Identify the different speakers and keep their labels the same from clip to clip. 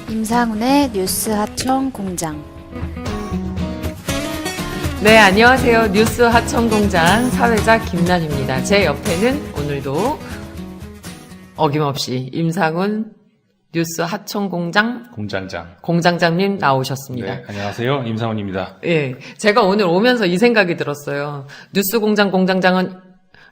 Speaker 1: 임상훈의 뉴스 하청 공장.
Speaker 2: 네, 안녕하세요. 뉴스 하청공장 사회자 김난입니다. 제 옆에는 오늘도 어김없이 임상훈 뉴스 하청공장 공장장님 나오셨습니다.
Speaker 3: 네, 안녕하세요. 임상훈입니다.
Speaker 2: 예, 제가 오늘 오면서 이 생각이 들었어요. 뉴스 공장 공장장은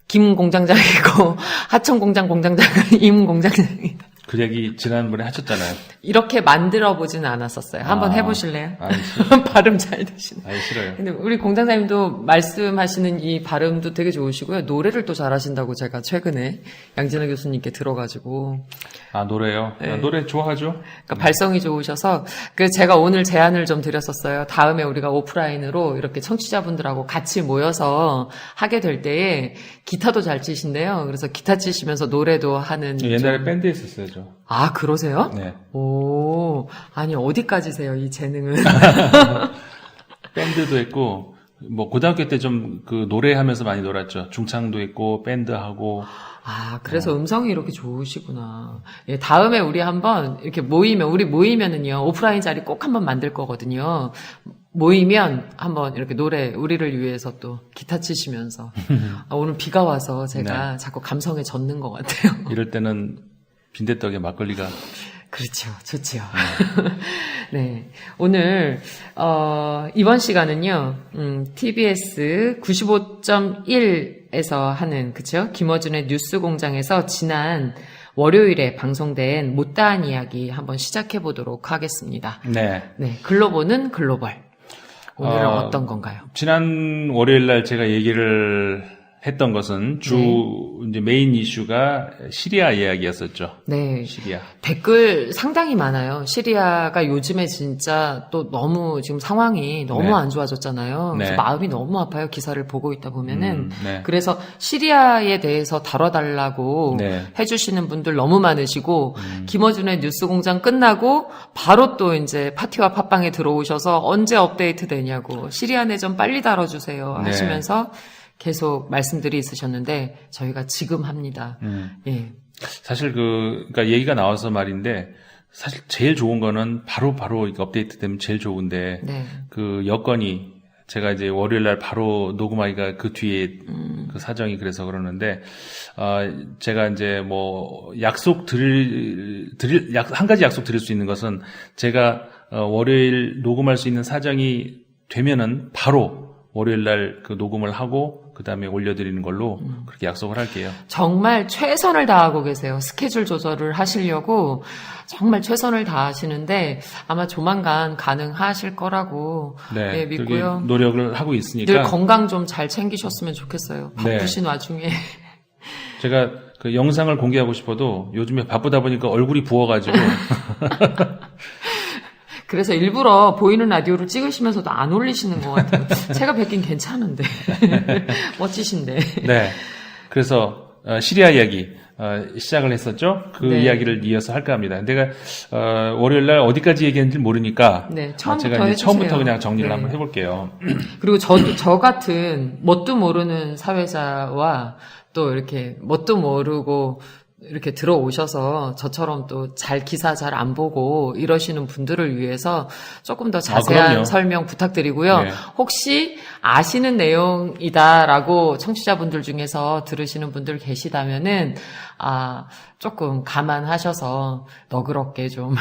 Speaker 2: 김 공장장이고 하청공장 공장장은 임 공장장이다.
Speaker 3: 그 얘기 지난번에 하셨잖아요.
Speaker 2: 이렇게 만들어-보진 않았었어요. 한번 해보실래요?
Speaker 3: 아니,
Speaker 2: 발음 잘 되시네.
Speaker 3: 아니, 싫어요.
Speaker 2: 근데 우리 공장장님도 말씀하시는 이 발음도 되게 좋으시고요. 노래를 또 잘하신다고 제가 최근에 양진호 교수님께 들어가지고.
Speaker 3: 아, 노래요?
Speaker 2: 네.
Speaker 3: 아, 노래 좋아하죠?
Speaker 2: 그러니까 발성이 좋으셔서 제가 오늘 제안을 좀 드렸었어요. 다음에 우리가 오프라인으로 이렇게 청취자분들하고 같이 모여서 하게 될 때에 기타도 잘 치신대요. 그래서 기타 치시면서 노래도 하는.
Speaker 3: 옛날에 밴드에 있었어요, 저.
Speaker 2: 아, 그러세요?
Speaker 3: 네.
Speaker 2: 오, 아니 어디까지세요, 이 재능은?
Speaker 3: 밴드도 했고, 뭐, 고등학교 때 좀 그 노래하면서 많이 놀았죠. 중창도 했고, 밴드하고.
Speaker 2: 아, 그래서 음성이 이렇게 좋으시구나. 예, 다음에 우리 한번 이렇게 모이면은요, 오프라인 자리 꼭 한번 만들 거거든요. 모이면 한번 이렇게 노래, 우리를 위해서 또 기타 치시면서. 아, 오늘 비가 와서 제가
Speaker 3: 네.
Speaker 2: 자꾸 감성에 젖는 것 같아요.
Speaker 3: 이럴 때는 빈대떡에 막걸리가.
Speaker 2: 그렇죠. 좋지요. 네. 오늘, 이번 시간은요, TBS 95.1에서 하는, 그쵸? 김어준의 뉴스 공장에서 지난 월요일에 방송된 못다한 이야기 한번 시작해 보도록 하겠습니다.
Speaker 3: 네.
Speaker 2: 네. 글로벌은 글로벌. 오늘은 어떤 건가요?
Speaker 3: 지난 월요일 날 제가 얘기를 했던 것은 이제 메인 이슈가 시리아 이야기였었죠.
Speaker 2: 네.
Speaker 3: 시리아.
Speaker 2: 댓글 상당히 많아요. 시리아가 요즘에 진짜 또 너무 지금 상황이 너무
Speaker 3: 네.
Speaker 2: 안 좋아졌잖아요. 그래서
Speaker 3: 네.
Speaker 2: 마음이 너무 아파요. 기사를 보고 있다 보면은.
Speaker 3: 네.
Speaker 2: 그래서 시리아에 대해서 다뤄달라고
Speaker 3: 네.
Speaker 2: 해주시는 분들 너무 많으시고, 김어준의 뉴스 공장 끝나고 바로 또 이제 파티와 팟빵에 들어오셔서 언제 업데이트 되냐고, 시리아 내전 빨리 다뤄주세요 하시면서 계속 말씀들이 있으셨는데 저희가 지금 합니다. 예.
Speaker 3: 사실 그러니까 얘기가 나와서 말인데 사실 제일 좋은 거는 바로 이거 업데이트 되면 제일 좋은데
Speaker 2: 네.
Speaker 3: 그 여건이 제가 이제 월요일 날 바로 녹음하기가 그 뒤에 그 사정이 그래서 그러는데 제가 이제 뭐 한 가지 약속 드릴 수 있는 것은 제가 월요일 녹음할 수 있는 사정이 되면은 바로 월요일 날 그 녹음을 하고 그 다음에 올려드리는 걸로 그렇게 약속을 할게요.
Speaker 2: 정말 최선을 다하고 계세요. 스케줄 조절을 하시려고 정말 최선을 다하시는데 아마 조만간 가능하실 거라고
Speaker 3: 네,
Speaker 2: 믿고요.
Speaker 3: 노력을 하고 있으니까
Speaker 2: 늘 건강 좀 잘 챙기셨으면 좋겠어요. 바쁘신 와중에.
Speaker 3: 제가 그 영상을 공개하고 싶어도 요즘에 바쁘다 보니까 얼굴이 부어가지고
Speaker 2: 그래서 일부러 보이는 라디오를 찍으시면서도 안 올리시는 것 같아요. 제가 뵙긴 괜찮은데. 멋지신데.
Speaker 3: 네. 그래서 시리아 이야기 시작을 했었죠. 그 이야기를 이어서 할까 합니다. 내가 월요일 날 어디까지 얘기했는지 모르니까
Speaker 2: 처음부터
Speaker 3: 제가 이제
Speaker 2: 해주세요.
Speaker 3: 처음부터 그냥 정리를 한번 해볼게요.
Speaker 2: 그리고 저 같은 뭣도 모르는 사회자와 또 이렇게 뭣도 모르고 이렇게 들어오셔서 저처럼 또 기사 잘 안 보고 이러시는 분들을 위해서 조금 더 자세한 설명 부탁드리고요.
Speaker 3: 네.
Speaker 2: 혹시 아시는 내용이다라고 청취자분들 중에서 들으시는 분들 계시다면은 조금 감안하셔서 너그럽게 좀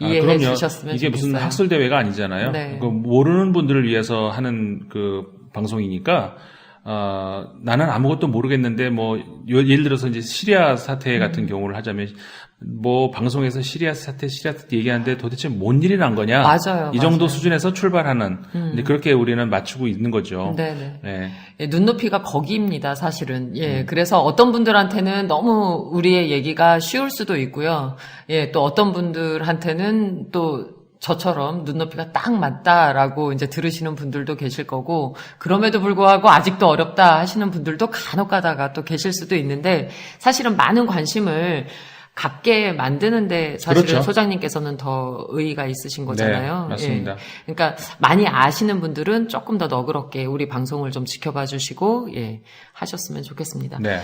Speaker 2: 이해해 주셨으면
Speaker 3: 이게
Speaker 2: 좋겠어요.
Speaker 3: 무슨 학술 대회가 아니잖아요.
Speaker 2: 네.
Speaker 3: 그 모르는 분들을 위해서 하는 그 방송이니까 나는 아무것도 모르겠는데, 예를 들어서 이제 시리아 사태 같은 경우를 하자면, 방송에서 시리아 사태 얘기하는데 도대체 뭔 일이 난 거냐?
Speaker 2: 맞아요.
Speaker 3: 이 정도 수준에서 출발하는, 이제 그렇게 우리는 맞추고 있는 거죠.
Speaker 2: 네네.
Speaker 3: 네.
Speaker 2: 예, 눈높이가 거기입니다, 사실은. 예, 그래서 어떤 분들한테는 너무 우리의 얘기가 쉬울 수도 있고요. 예, 또 어떤 분들한테는 또 저처럼 눈높이가 딱 맞다라고 이제 들으시는 분들도 계실 거고, 그럼에도 불구하고 아직도 어렵다 하시는 분들도 간혹 가다가 또 계실 수도 있는데, 사실은 많은 관심을 갖게 만드는데 사실은
Speaker 3: 그렇죠.
Speaker 2: 소장님께서는 더 의의가 있으신 거잖아요.
Speaker 3: 네, 맞습니다.
Speaker 2: 예. 그러니까 많이 아시는 분들은 조금 더 너그럽게 우리 방송을 좀 지켜봐 주시고, 예, 하셨으면 좋겠습니다.
Speaker 3: 네.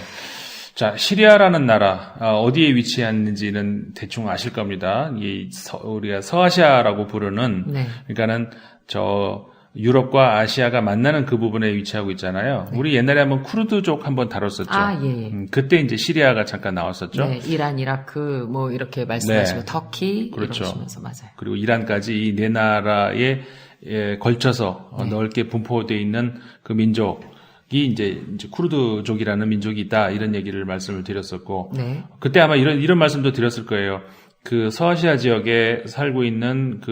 Speaker 3: 자, 시리아라는 나라, 어디에 위치했는지는 대충 아실 겁니다. 우리가 서아시아라고 부르는,
Speaker 2: 네.
Speaker 3: 그러니까는 유럽과 아시아가 만나는 그 부분에 위치하고 있잖아요.
Speaker 2: 네.
Speaker 3: 우리 옛날에 한번 쿠르드족 한번 다뤘었죠.
Speaker 2: 예.
Speaker 3: 그때 이제 시리아가 잠깐 나왔었죠.
Speaker 2: 네, 이란, 이라크, 뭐, 이렇게 말씀하시고,
Speaker 3: 네.
Speaker 2: 터키,
Speaker 3: 그렇죠.
Speaker 2: 이러시면서, 맞아요.
Speaker 3: 그리고 이란까지 이 네 나라에 걸쳐서 넓게 분포되어 있는 그 민족이 이제 쿠르드족이라는 민족이 있다, 이런 얘기를 말씀을 드렸었고,
Speaker 2: 네.
Speaker 3: 그때 아마 이런 말씀도 드렸을 거예요. 그 서아시아 지역에 살고 있는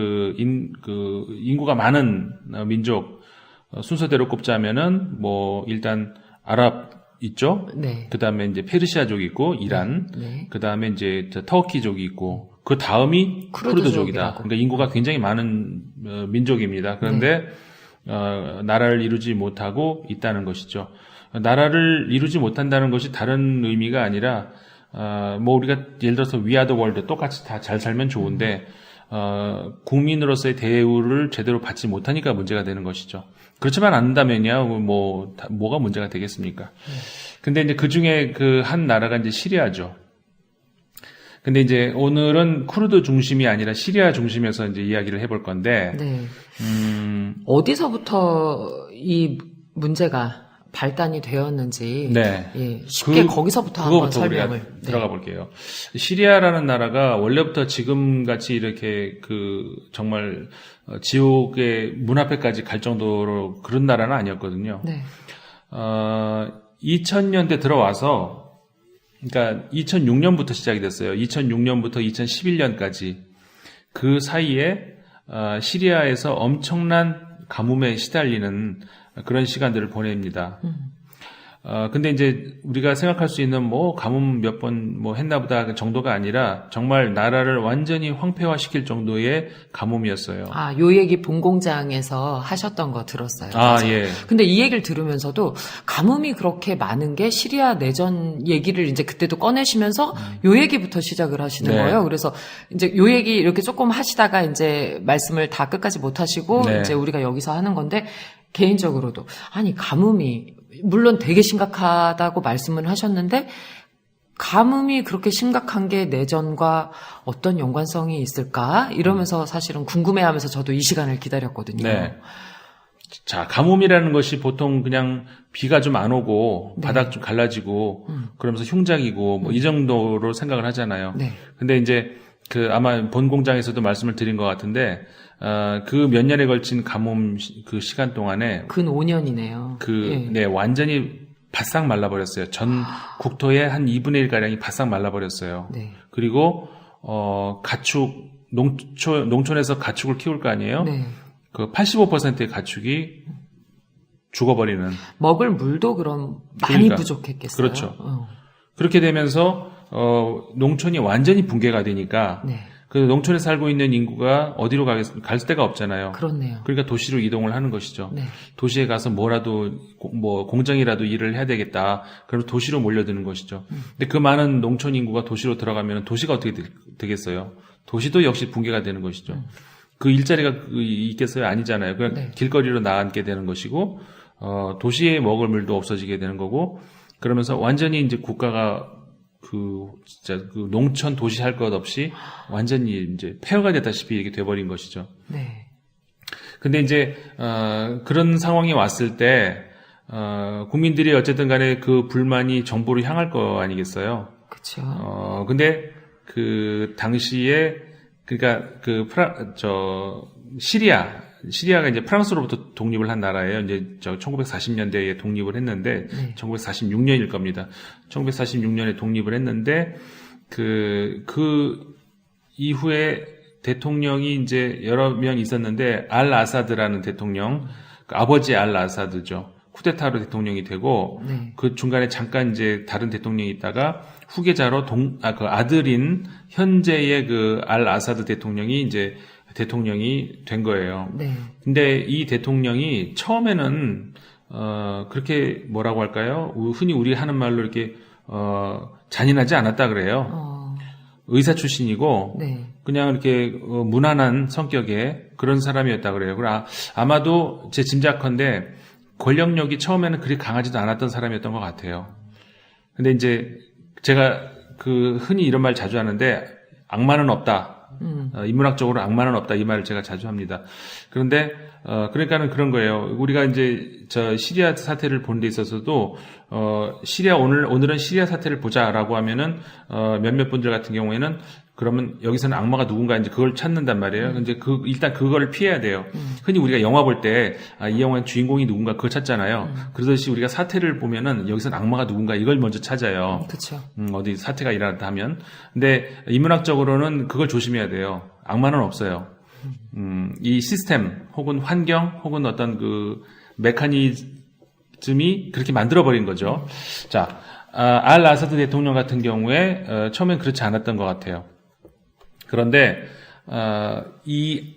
Speaker 3: 인구가 많은 민족, 순서대로 꼽자면은 뭐 일단 아랍 있죠.
Speaker 2: 네.
Speaker 3: 그 다음에 이제 페르시아족이 있고 이란,
Speaker 2: 네.
Speaker 3: 그 다음에 이제 터키족이 있고 그 다음이 쿠르드족이다. 그러니까 인구가 굉장히 많은 민족입니다. 그런데 나라를 이루지 못하고 있다는 것이죠. 나라를 이루지 못한다는 것이 다른 의미가 아니라 뭐 우리가 예를 들어서 위아더 월드 똑같이 다 잘 살면 좋은데 국민으로서의 대우를 제대로 받지 못하니까 문제가 되는 것이죠. 그렇지만 않는다면요, 뭐가 문제가 되겠습니까? 근데 이제 그 중에 그 한 나라가 이제 시리아죠. 근데 이제 오늘은 쿠르드 중심이 아니라 시리아 중심에서 이제 이야기를 해볼 건데,
Speaker 2: 네. 어디서부터 이 문제가 발단이 되었는지,
Speaker 3: 네.
Speaker 2: 예, 쉽게 거기서부터 한번 설명을
Speaker 3: 우리가 들어가 볼게요. 시리아라는 나라가 원래부터 지금 같이 이렇게 정말 지옥의 문 앞에까지 갈 정도로 그런 나라는 아니었거든요.
Speaker 2: 네.
Speaker 3: 2000년대 들어와서, 그러니까 2006년부터 시작이 됐어요. 2006년부터 2011년까지 그 사이에 시리아에서 엄청난 가뭄에 시달리는 그런 시간들을 보냅니다. 근데 이제 우리가 생각할 수 있는 가뭄 몇 번 했나 보다 정도가 아니라 정말 나라를 완전히 황폐화시킬 정도의 가뭄이었어요.
Speaker 2: 요 얘기 본공장에서 하셨던 거 들었어요.
Speaker 3: 예.
Speaker 2: 근데 이 얘기를 들으면서도 가뭄이 그렇게 많은 게 시리아 내전 얘기를 이제 그때도 꺼내시면서 요 얘기부터 시작을 하시는
Speaker 3: 네.
Speaker 2: 거예요. 그래서 이제 요 얘기 이렇게 조금 하시다가 이제 말씀을 다 끝까지 못 하시고
Speaker 3: 네.
Speaker 2: 이제 우리가 여기서 하는 건데 개인적으로도 가뭄이 물론 되게 심각하다고 말씀을 하셨는데 가뭄이 그렇게 심각한 게 내전과 어떤 연관성이 있을까? 이러면서 사실은 궁금해하면서 저도 이 시간을 기다렸거든요.
Speaker 3: 네. 자, 가뭄이라는 것이 보통 그냥 비가 좀 안 오고 바닥 좀 갈라지고 그러면서 흉작이고 이 정도로 생각을 하잖아요.
Speaker 2: 네.
Speaker 3: 근데 이제 아마 본 공장에서도 말씀을 드린 것 같은데 그 몇 년에 걸친 가뭄 그 시간 동안에
Speaker 2: 근 5년이네요.
Speaker 3: 네, 완전히 바싹 말라버렸어요. 전 국토의 한 2분의 1 가량이 바싹 말라버렸어요.
Speaker 2: 네.
Speaker 3: 그리고 농촌에서 가축을 키울 거 아니에요?
Speaker 2: 네.
Speaker 3: 그 85%의 가축이 죽어버리는.
Speaker 2: 먹을 물도 그럼 많이
Speaker 3: 그러니까,
Speaker 2: 부족했겠어요.
Speaker 3: 그렇죠. 그렇게 되면서 농촌이 완전히 붕괴가 되니까
Speaker 2: 네.
Speaker 3: 그 농촌에 살고 있는 인구가 어디로 갈 데가 없잖아요.
Speaker 2: 그렇네요.
Speaker 3: 그러니까 도시로 이동을 하는 것이죠.
Speaker 2: 네.
Speaker 3: 도시에 가서 공장이라도 일을 해야 되겠다. 그럼 도시로 몰려드는 것이죠. 근데 그 많은 농촌 인구가 도시로 들어가면 도시가 어떻게 되겠어요? 도시도 역시 붕괴가 되는 것이죠. 그 일자리가 있겠어요? 아니잖아요. 그냥
Speaker 2: 네.
Speaker 3: 길거리로 나앉게 되는 것이고, 도시에 먹을 물도 없어지게 되는 거고, 그러면서 완전히 이제 국가가 진짜 농촌 도시 할 것 없이 완전히 이제 폐허가 됐다시피 이렇게 돼버린 것이죠.
Speaker 2: 네.
Speaker 3: 근데 이제, 그런 상황이 왔을 때, 국민들이 어쨌든 간에 그 불만이 정부로 향할 거 아니겠어요?
Speaker 2: 그렇죠.
Speaker 3: 근데 당시에, 그러니까 시리아가 이제 프랑스로부터 독립을 한 나라예요. 이제 1940년대에 독립을 했는데,
Speaker 2: 네.
Speaker 3: 1946년일 겁니다. 1946년에 독립을 했는데, 이후에 대통령이 이제 여러 명 있었는데, 알 아사드라는 대통령, 아버지 알 아사드죠. 쿠데타로 대통령이 되고,
Speaker 2: 네.
Speaker 3: 그 중간에 잠깐 이제 다른 대통령이 있다가, 후계자로 아들인 현재의 알 아사드 대통령이 이제 대통령이 된 거예요.
Speaker 2: 네.
Speaker 3: 근데 이 대통령이 처음에는 그렇게 뭐라고 할까요? 흔히 우리 하는 말로 이렇게 잔인하지 않았다 그래요. 의사 출신이고
Speaker 2: 네.
Speaker 3: 그냥 이렇게 무난한 성격의 그런 사람이었다 그래요. 아마도 제 짐작컨대 권력력이 처음에는 그리 강하지도 않았던 사람이었던 것 같아요. 근데 이제 제가 그 흔히 이런 말 자주 하는데 악마는 없다. 인문학적으로 악마는 없다 이 말을 제가 자주 합니다. 그런데 그러니까는 그런 거예요. 우리가 이제 저 시리아 사태를 보는 데 있어서도 오늘은 시리아 사태를 보자라고 하면은 몇몇 분들 같은 경우에는 그러면 여기서는 악마가 누군가 이제 그걸 찾는단 말이에요. 이제 일단 그거를 피해야 돼요. 흔히 우리가 영화 볼 때 이 영화의 주인공이 누군가 그걸 찾잖아요. 그러듯이 우리가 사태를 보면은 여기서는 악마가 누군가 이걸 먼저 찾아요.
Speaker 2: 그렇죠.
Speaker 3: 어디 사태가 일어났다 하면. 근데 인문학적으로는 그걸 조심해야 돼요. 악마는 없어요. 이 시스템 혹은 환경 혹은 어떤 그 메커니즘이 그렇게 만들어버린 거죠. 자, 알 아사드 대통령 같은 경우에 처음엔 그렇지 않았던 것 같아요. 그런데 이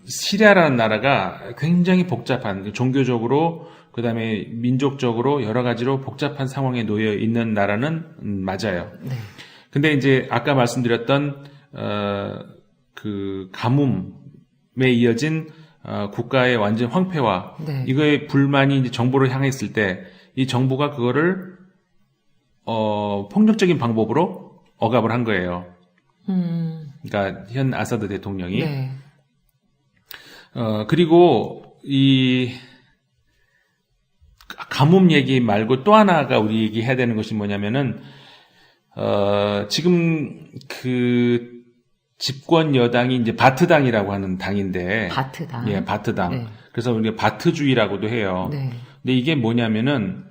Speaker 3: 시리아라는 나라가 굉장히 복잡한 종교적으로 그다음에 민족적으로 여러 가지로 복잡한 상황에 놓여 있는 나라는 맞아요.
Speaker 2: 네.
Speaker 3: 근데 이제 아까 말씀드렸던 그 가뭄에 이어진 국가의 완전 황폐화,
Speaker 2: 네.
Speaker 3: 이거에 불만이 이제 정부를 향했을 때 이 정부가 그거를 폭력적인 방법으로 억압을 한 거예요. 그러니까 현 아사드 대통령이.
Speaker 2: 네.
Speaker 3: 그리고 이 가뭄 얘기 말고 또 하나가 우리 얘기해야 되는 것이 뭐냐면은 지금 그 집권 여당이 이제 바트당이라고 하는 당인데.
Speaker 2: 바트당.
Speaker 3: 예, 바트당.
Speaker 2: 네.
Speaker 3: 그래서 우리가 바트주의라고도 해요.
Speaker 2: 네.
Speaker 3: 근데 이게 뭐냐면은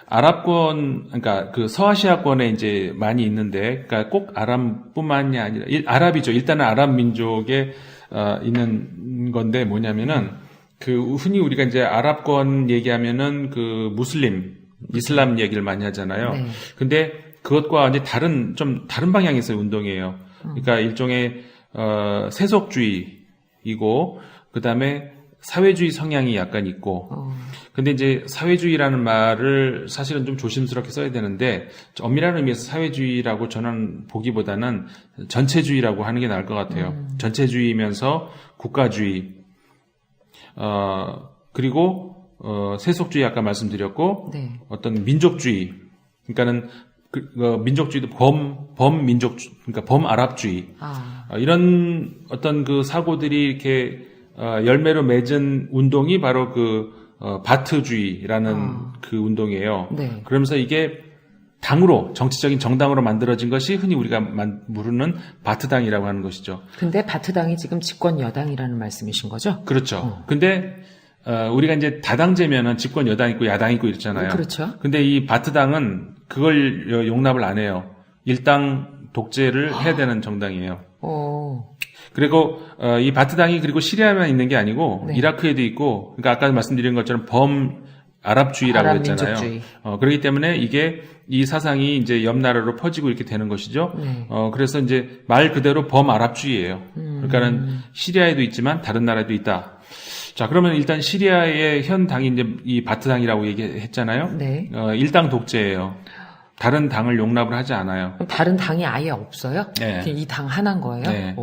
Speaker 3: 아랍권, 그러니까 그 서아시아권에 이제 많이 있는데, 그러니까 꼭 아랍뿐만이 아니라 아랍이죠. 일단은 아랍 민족에 있는 건데 뭐냐면은 그 흔히 우리가 이제 아랍권 얘기하면은 그 무슬림, 이슬람 얘기를 많이 하잖아요.
Speaker 2: 네.
Speaker 3: 근데 그것과 완전히 좀 다른 방향에서의 운동이에요. 그러니까 일종의 세속주의이고 그다음에 사회주의 성향이 약간 있고. 근데 이제 사회주의라는 말을 사실은 좀 조심스럽게 써야 되는데 엄밀한 의미에서 사회주의라고 저는 보기보다는 전체주의라고 하는 게 나을 것 같아요. 전체주의면서 국가주의. 그리고 세속주의 아까 말씀드렸고
Speaker 2: 네.
Speaker 3: 어떤 민족주의. 그러니까는 민족주의도 범민족주의, 그러니까 범아랍주의. 이런 어떤 그 사고들이 이렇게 열매로 맺은 운동이 바로 그 바트주의라는 그 운동이에요.
Speaker 2: 네.
Speaker 3: 그러면서 이게 당으로 정치적인 정당으로 만들어진 것이 흔히 우리가 부르는 바트당이라고 하는 것이죠.
Speaker 2: 근데 바트당이 지금 집권 여당이라는 말씀이신 거죠?
Speaker 3: 그렇죠. 근데 우리가 이제 다당제면은 집권 여당 있고 야당 있고 이렇잖아요.
Speaker 2: 그렇죠.
Speaker 3: 근데 이 바트당은 그걸 용납을 안 해요. 일당 독재를 해야 되는 정당이에요. 그리고 이 바트당이 그리고 시리아에만 있는 게 아니고
Speaker 2: 네.
Speaker 3: 이라크에도 있고, 그러니까 아까 말씀드린 것처럼 범아랍주의라고 했잖아요.
Speaker 2: 민족주의.
Speaker 3: 그렇기 때문에 이 사상이 이제 옆 나라로 퍼지고 이렇게 되는 것이죠.
Speaker 2: 네.
Speaker 3: 그래서 이제 말 그대로 범아랍주의예요. 그러니까는 시리아에도 있지만 다른 나라에도 있다. 자, 그러면 일단 시리아의 현 당이 이제 이 바트당이라고 얘기했잖아요.
Speaker 2: 네.
Speaker 3: 일당 독재예요. 다른 당을 용납을 하지 않아요.
Speaker 2: 그럼 다른 당이 아예 없어요?
Speaker 3: 네.
Speaker 2: 이 당 하나인 거예요?
Speaker 3: 네.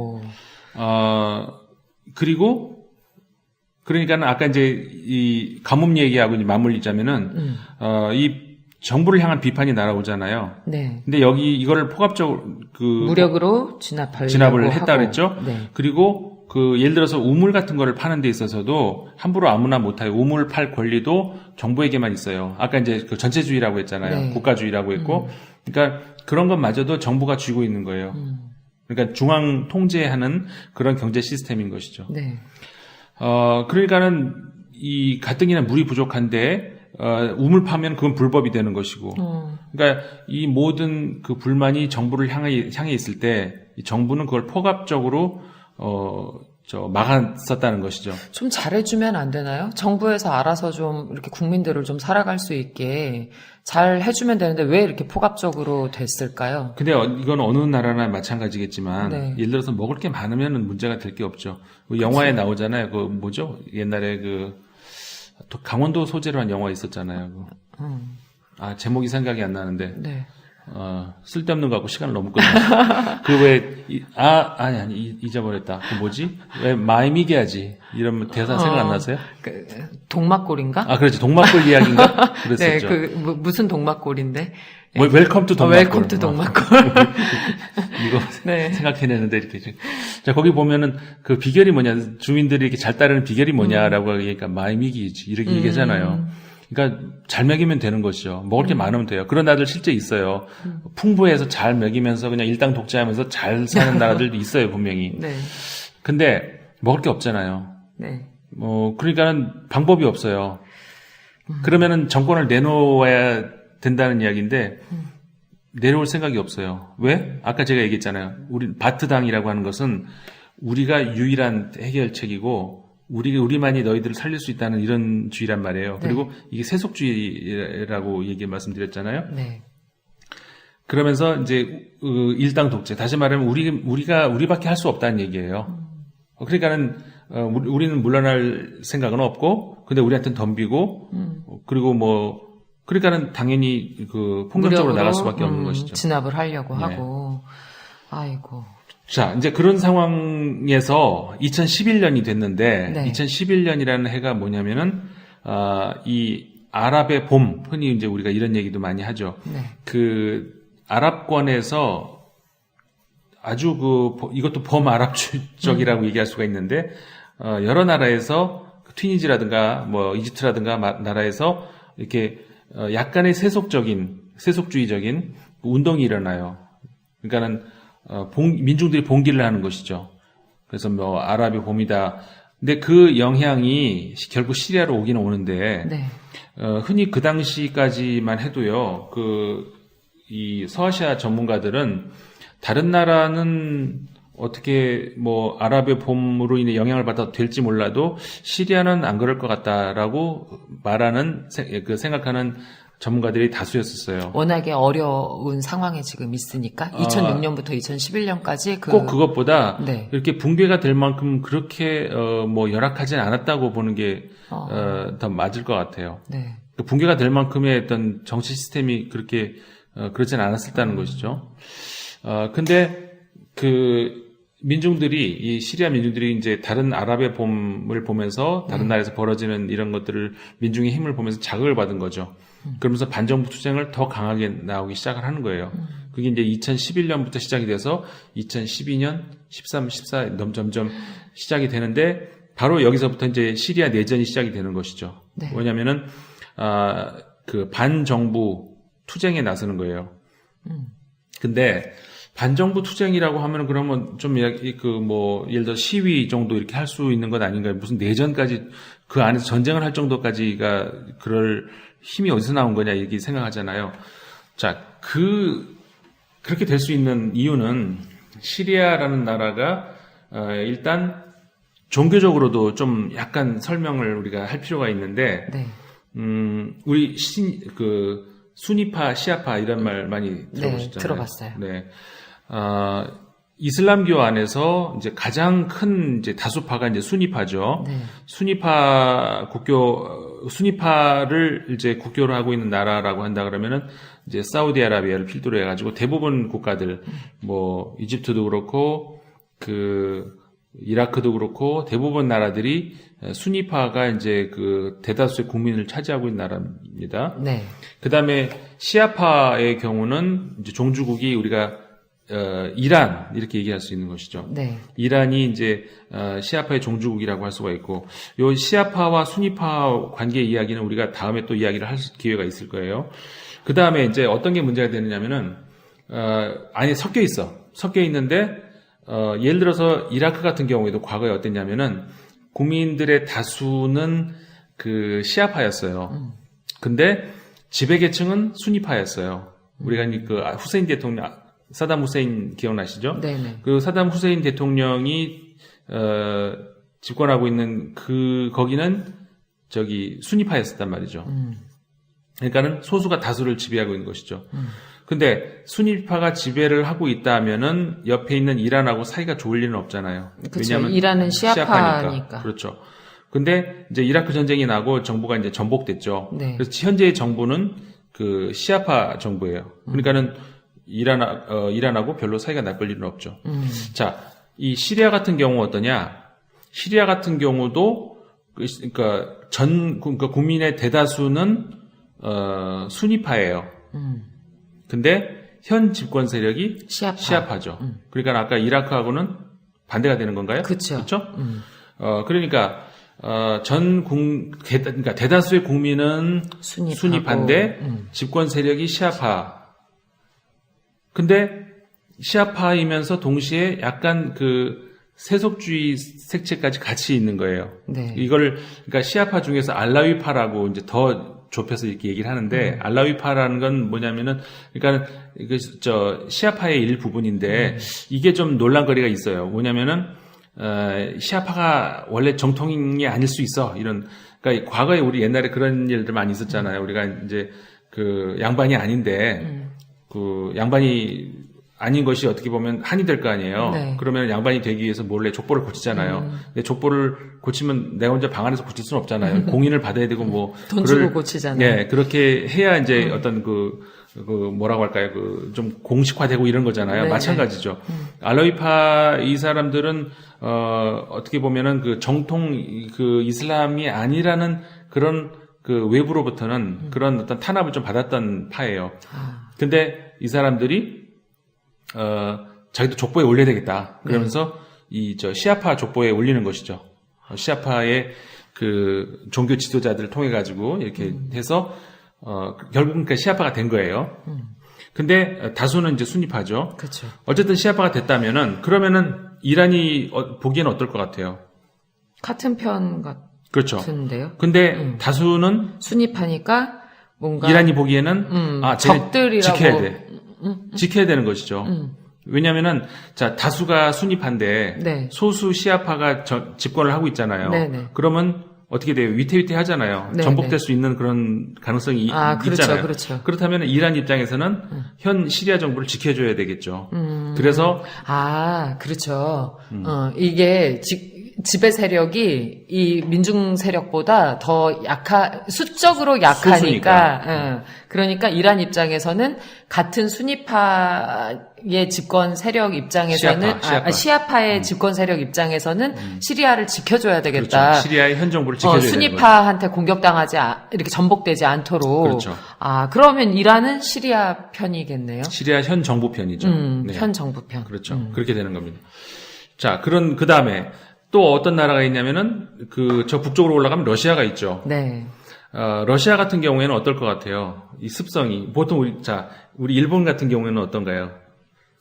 Speaker 3: 그리고 그러니까는 아까 이제 이 가뭄 얘기하고 이제 맞물리자면은 이 정부를 향한 비판이 날아오잖아요.
Speaker 2: 네.
Speaker 3: 근데 여기 이거를 포괄적으로
Speaker 2: 무력으로 진압을
Speaker 3: 했다 그랬죠.
Speaker 2: 네.
Speaker 3: 그리고 예를 들어서 우물 같은 거를 파는 데 있어서도 함부로 아무나 못 해요. 우물 팔 권리도 정부에게만 있어요. 아까 이제 그 전체주의라고 했잖아요.
Speaker 2: 네.
Speaker 3: 국가주의라고 했고. 그러니까 그런 것마저도 정부가 쥐고 있는 거예요. 그러니까 중앙 통제하는 그런 경제 시스템인 것이죠.
Speaker 2: 네.
Speaker 3: 그러니까는 이 가뜩이나 물이 부족한데 우물 파면 그건 불법이 되는 것이고. 그러니까 이 모든 그 불만이 정부를 향해 있을 때 이 정부는 그걸 포괄적으로 막았었다는 것이죠.
Speaker 2: 좀 잘해주면 안 되나요? 정부에서 알아서 좀 이렇게 국민들을 좀 살아갈 수 있게 잘 해주면 되는데 왜 이렇게 포괄적으로 됐을까요?
Speaker 3: 근데 이건 어느 나라나 마찬가지겠지만
Speaker 2: 네.
Speaker 3: 예를 들어서 먹을 게 많으면 문제가 될 게 없죠. 영화에 나오잖아요. 그 뭐죠? 옛날에 강원도 소재로 한 영화 있었잖아요. 제목이 생각이 안 나는데.
Speaker 2: 네.
Speaker 3: 쓸데없는 거 갖고 시간을 너무 끌어. 잊어버렸다. 그 뭐지? 왜 마이미게하지? 이런 대사 생각 안 나세요?
Speaker 2: 동막골인가?
Speaker 3: 그렇지. 동막골 이야기인가? 그랬었죠.
Speaker 2: 네, 무슨 동막골인데?
Speaker 3: 웰컴 투 동막골.
Speaker 2: 웰컴 투 동막골.
Speaker 3: 이거
Speaker 2: 네.
Speaker 3: 생각해내는데 이렇게. 자, 거기 보면은 그 비결이 뭐냐, 주민들이 이렇게 잘 따르는 비결이 뭐냐라고 하니까 마이미기지. 이렇게 얘기하잖아요. 그러니까 잘 먹이면 되는 것이죠. 먹을 게 많으면 돼요. 그런 나라들 실제 있어요. 풍부해서 잘 먹이면서 그냥 일당 독재하면서 잘 사는 나라들도 있어요, 분명히.
Speaker 2: 네.
Speaker 3: 근데 먹을 게 없잖아요.
Speaker 2: 네.
Speaker 3: 그러니까는 방법이 없어요. 그러면은 정권을 내놓아야 된다는 이야기인데 내려올 생각이 없어요. 왜? 아까 제가 얘기했잖아요. 우리 바트당이라고 하는 것은 우리가 유일한 해결책이고 우리만이 너희들을 살릴 수 있다는 이런 주의란 말이에요.
Speaker 2: 네.
Speaker 3: 그리고 이게 세속주의라고 말씀드렸잖아요.
Speaker 2: 네.
Speaker 3: 그러면서 이제 일당 독재. 다시 말하면 우리밖에 할 수 없다는 얘기예요. 그러니까는 우리는 물러날 생각은 없고, 근데 우리한테는 덤비고, 그리고 그러니까는 당연히 폭력적으로 나갈 수밖에 없는 것이죠.
Speaker 2: 진압을 하려고
Speaker 3: 네.
Speaker 2: 하고, 아이고.
Speaker 3: 자, 이제 그런 상황에서 2011년이 됐는데,
Speaker 2: 네.
Speaker 3: 2011년이라는 해가 뭐냐면은, 이 아랍의 봄, 흔히 이제 우리가 이런 얘기도 많이 하죠.
Speaker 2: 네.
Speaker 3: 아랍권에서 아주 이것도 범아랍적이라고 얘기할 수가 있는데, 여러 나라에서, 튀니지라든가, 이집트라든가 나라에서 이렇게, 약간의 세속주의적인 운동이 일어나요. 그러니까는, 민중들이 봉기를 하는 것이죠. 그래서 아랍의 봄이다. 근데 그 영향이 결국 시리아로 오기는 오는데,
Speaker 2: 네.
Speaker 3: 흔히 그 당시까지만 해도요, 이 서아시아 전문가들은 다른 나라는 어떻게 아랍의 봄으로 인해 영향을 받아도 될지 몰라도 시리아는 안 그럴 것 같다라고 생각하는 전문가들이 다수였었어요.
Speaker 2: 워낙에 어려운 상황에 지금 있으니까 2006년부터 2011년까지
Speaker 3: 꼭 그것보다
Speaker 2: 네.
Speaker 3: 이렇게 붕괴가 될 만큼 그렇게 열악하진 않았다고 보는 게 더 맞을 것 같아요.
Speaker 2: 네.
Speaker 3: 붕괴가 될 만큼의 어떤 정치 시스템이 그렇게 그렇진 않았었다는 것이죠. 근데 이 시리아 민중들이 이제 다른 아랍의 봄을 보면서 다른 나라에서 벌어지는 이런 것들을 민중의 힘을 보면서 자극을 받은 거죠. 그러면서 반정부 투쟁을 더 강하게 나오기 시작을 하는 거예요. 그게 이제 2011년부터 시작이 돼서 2012년, 13, 14 점점 시작이 되는데 바로 여기서부터 이제 시리아 내전이 시작이 되는 것이죠.
Speaker 2: 네.
Speaker 3: 왜냐면은 반정부 투쟁에 나서는 거예요. 근데 반정부 투쟁이라고 하면 그러면 좀 예를 들어 시위 정도 이렇게 할 수 있는 것 아닌가요? 무슨 내전까지 그 안에서 전쟁을 할 정도까지가 그럴 힘이 어디서 나온 거냐 이렇게 생각하잖아요. 자, 그렇게 될 수 있는 이유는 시리아라는 나라가 일단 종교적으로도 좀 약간 설명을 우리가 할 필요가 있는데
Speaker 2: 네.
Speaker 3: 우리 수니파, 시아파 이런 말 많이 들어보셨잖아요.
Speaker 2: 네, 들어봤어요.
Speaker 3: 네. 이슬람교 안에서 이제 가장 큰 이제 다수파가 이제 수니파죠.
Speaker 2: 네.
Speaker 3: 수니파를 이제 국교로 하고 있는 나라라고 한다 그러면은 이제 사우디아라비아를 필두로 해가지고 대부분 국가들 이집트도 그렇고 이라크도 그렇고 대부분 나라들이 수니파가 이제 대다수의 국민을 차지하고 있는 나라입니다.
Speaker 2: 네.
Speaker 3: 그다음에 시아파의 경우는 이제 종주국이 우리가 이란 이렇게 얘기할 수 있는 것이죠.
Speaker 2: 네.
Speaker 3: 이란이 이제 시아파의 종주국이라고 할 수가 있고 요 시아파와 수니파 관계 이야기는 우리가 다음에 또 이야기를 할 기회가 있을 거예요. 그다음에 이제 어떤 게 문제가 되느냐면은 안에 섞여 있는데 예를 들어서 이라크 같은 경우에도 과거에 어땠냐면은 국민들의 다수는 시아파였어요. 근데 지배계층은 수니파였어요. 우리가 후세인 대통령 사담 후세인 기억나시죠?
Speaker 2: 네네.
Speaker 3: 사담 후세인 대통령이 집권하고 있는 거기는 수니파였었단 말이죠. 그러니까는 소수가 다수를 지배하고 있는 것이죠. 근데 수니파가 지배를 하고 있다면은 옆에 있는 이란하고 사이가 좋을 리는 없잖아요.
Speaker 2: 그쵸.
Speaker 3: 왜냐하면
Speaker 2: 이란은 시아파니까.
Speaker 3: 그렇죠. 근데 이제 이라크 전쟁이 나고 정부가 이제 전복됐죠.
Speaker 2: 네.
Speaker 3: 그래서 현재의 정부는 시아파 정부예요. 그러니까는 이란하고 별로 사이가 나쁠 일은 없죠. 자, 이 시리아 같은 경우 어떠냐? 시리아 같은 경우도 그러니까 그러니까 국민의 대다수는 수니파예요. 근데 현 집권 세력이 시아파죠. 그러니까 아까 이라크하고는 반대가 되는 건가요?
Speaker 1: 그렇죠.
Speaker 3: 그러니까 그러니까 대다수의 국민은 수니파인데 집권 세력이 시아파. 근데 시아파이면서 동시에 약간 그 세속주의 색채까지 같이 있는 거예요.
Speaker 1: 네.
Speaker 3: 이걸 그러니까 시아파 중에서 알라위파라고 이제 더 좁혀서 이렇게 얘기를 하는데 알라위파라는 건 뭐냐면은 그러니까 시아파의 일부분인데 이게 좀 논란거리가 있어요. 뭐냐면은 시아파가 원래 정통이 아닐 수 있어. 그러니까 과거에 우리 옛날에 그런 일들 많이 있었잖아요. 우리가 이제 그 양반이 아닌데 그 양반이 아닌 것이 어떻게 보면 한이 될 거 아니에요.
Speaker 1: 네.
Speaker 3: 그러면 양반이 되기 위해서 몰래 족보를 고치잖아요. 근데 족보를 고치면 내가 혼자 방 안에서 고칠 수는 없잖아요. 공인을 받아야 되고 뭐
Speaker 1: 돈 주고 고치잖아요.
Speaker 3: 네, 그렇게 해야 이제 어떤 그 뭐라고 할까요? 좀 공식화되고 이런 거잖아요.
Speaker 1: 네네.
Speaker 3: 마찬가지죠. 알라위파 이 사람들은 어떻게 보면은 그 정통 그 이슬람이 아니라는 그런 그 외부로부터는 그런 어떤 탄압을 좀 받았던 파예요. 근데 이 사람들이 자기도 족보에 올려야 되겠다. 그러면서 시아파 족보에 올리는 것이죠. 시아파의 그 종교 지도자들을 통해 가지고 이렇게 해서 결국은 그 시아파가 된 거예요. 근데 다수는 이제 수니파죠.
Speaker 1: 그렇죠.
Speaker 3: 어쨌든 시아파가 됐다면은 그러면은 이란이 보기에는 어떨 것 같아요?
Speaker 1: 같은 편
Speaker 3: 그렇죠.
Speaker 1: 같은데요.
Speaker 3: 근데 다수는
Speaker 1: 순위파니까 뭔가
Speaker 3: 이란이 보기에는
Speaker 1: 적들이라고
Speaker 3: 지켜야 돼. 지켜야 되는 것이죠. 왜냐면은 다수가 수니파인데
Speaker 1: 네.
Speaker 3: 소수 시아파가 집권을 하고 있잖아요.
Speaker 1: 네네.
Speaker 3: 그러면 어떻게 돼요? 위태위태하잖아요.
Speaker 1: 네네.
Speaker 3: 전복될 수 있는 그런 가능성이
Speaker 1: 그렇죠,
Speaker 3: 있잖아요.
Speaker 1: 그렇죠.
Speaker 3: 그렇다면 이란 입장에서는 현 시리아 정부를 지켜줘야 되겠죠. 그래서
Speaker 1: 그렇죠. 이게 지배 세력이 이 민중 세력보다 더 수적으로 약하니까, 그러니까 이란 입장에서는 같은 수니파의 집권 세력 입장에서는, 시아파의 집권 세력 입장에서는 시리아를 지켜줘야 되겠다.
Speaker 3: 그렇죠. 시리아의 현 정부를 지켜줘야 되는 거죠.
Speaker 1: 수니파한테 공격당하지, 이렇게 전복되지 않도록.
Speaker 3: 그렇죠.
Speaker 1: 그러면 이란은 시리아 편이겠네요.
Speaker 3: 시리아 현 정부 편이죠. 네.
Speaker 1: 현 정부 편.
Speaker 3: 그렇죠. 그렇게 되는 겁니다. 자, 그 다음에, 또 어떤 나라가 있냐면은 저 북쪽으로 올라가면 러시아가 있죠.
Speaker 1: 네.
Speaker 3: 러시아 같은 경우에는 어떨 것 같아요? 이 습성이 보통 우리 일본 같은 경우에는 어떤가요?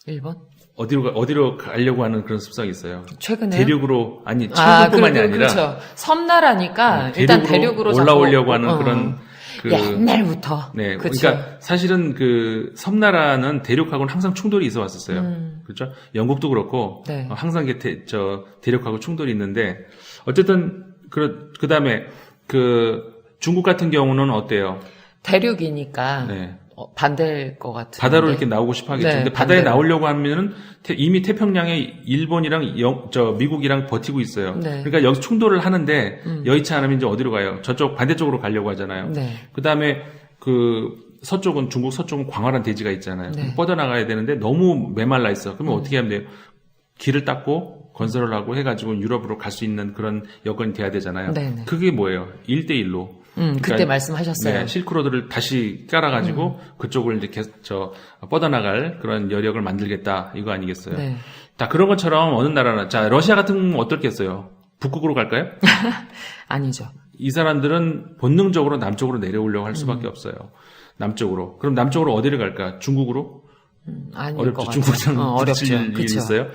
Speaker 1: 일본?
Speaker 3: 어디로 가려고 하는 그런 습성이 있어요.
Speaker 1: 최근에
Speaker 3: 대륙으로 최근뿐만이 아니라
Speaker 1: 그렇죠. 섬나라니까 일단 대륙으로
Speaker 3: 올라오려고 하는 그런
Speaker 1: 옛날부터.
Speaker 3: 네.
Speaker 1: 그쵸.
Speaker 3: 그러니까 사실은 그 섬나라는 대륙하고는 항상 충돌이 있어 왔었어요. 그렇죠? 영국도 그렇고
Speaker 1: 네.
Speaker 3: 항상 대륙하고 충돌이 있는데 어쨌든 그다음에 중국 같은 경우는 어때요?
Speaker 1: 대륙이니까
Speaker 3: 네.
Speaker 1: 반대일 것 같은데.
Speaker 3: 바다로 이렇게 나오고 싶어 하겠죠.
Speaker 1: 네,
Speaker 3: 근데 바다에
Speaker 1: 반대로.
Speaker 3: 나오려고 하면은 이미 태평양에 일본이랑 미국이랑 버티고 있어요.
Speaker 1: 네.
Speaker 3: 그러니까 여기 충돌을 하는데 여의치 않으면 이제 어디로 가요? 저쪽 반대쪽으로 가려고 하잖아요.
Speaker 1: 네.
Speaker 3: 그다음에 중국 서쪽은 광활한 대지가 있잖아요.
Speaker 1: 네.
Speaker 3: 뻗어나가야 되는데 너무 메말라 있어. 그러면 어떻게 하면 돼요? 길을 닦고 건설을 하고 해가지고 유럽으로 갈 수 있는 그런 여건이 돼야 되잖아요.
Speaker 1: 네네.
Speaker 3: 그게 뭐예요? 1대1로.
Speaker 1: 그때 말씀하셨어요.
Speaker 3: 네, 실크로드를 다시 깔아가지고 그쪽을 이렇게 뻗어나갈 그런 여력을 만들겠다 이거 아니겠어요?
Speaker 1: 네.
Speaker 3: 자, 그런 것처럼 어느 나라나 러시아 같은 건 어떻겠어요? 북극으로 갈까요?
Speaker 1: 아니죠.
Speaker 3: 이 사람들은 본능적으로 남쪽으로 내려오려고 할 수밖에 없어요. 남쪽으로. 그럼 남쪽으로 어디를 갈까? 중국으로?
Speaker 1: 아닐 것
Speaker 3: 어렵죠.
Speaker 1: 같아요.
Speaker 3: 중국이랑
Speaker 1: 어렵죠.
Speaker 3: 부딪힐 일이
Speaker 1: 그쵸.
Speaker 3: 있어요.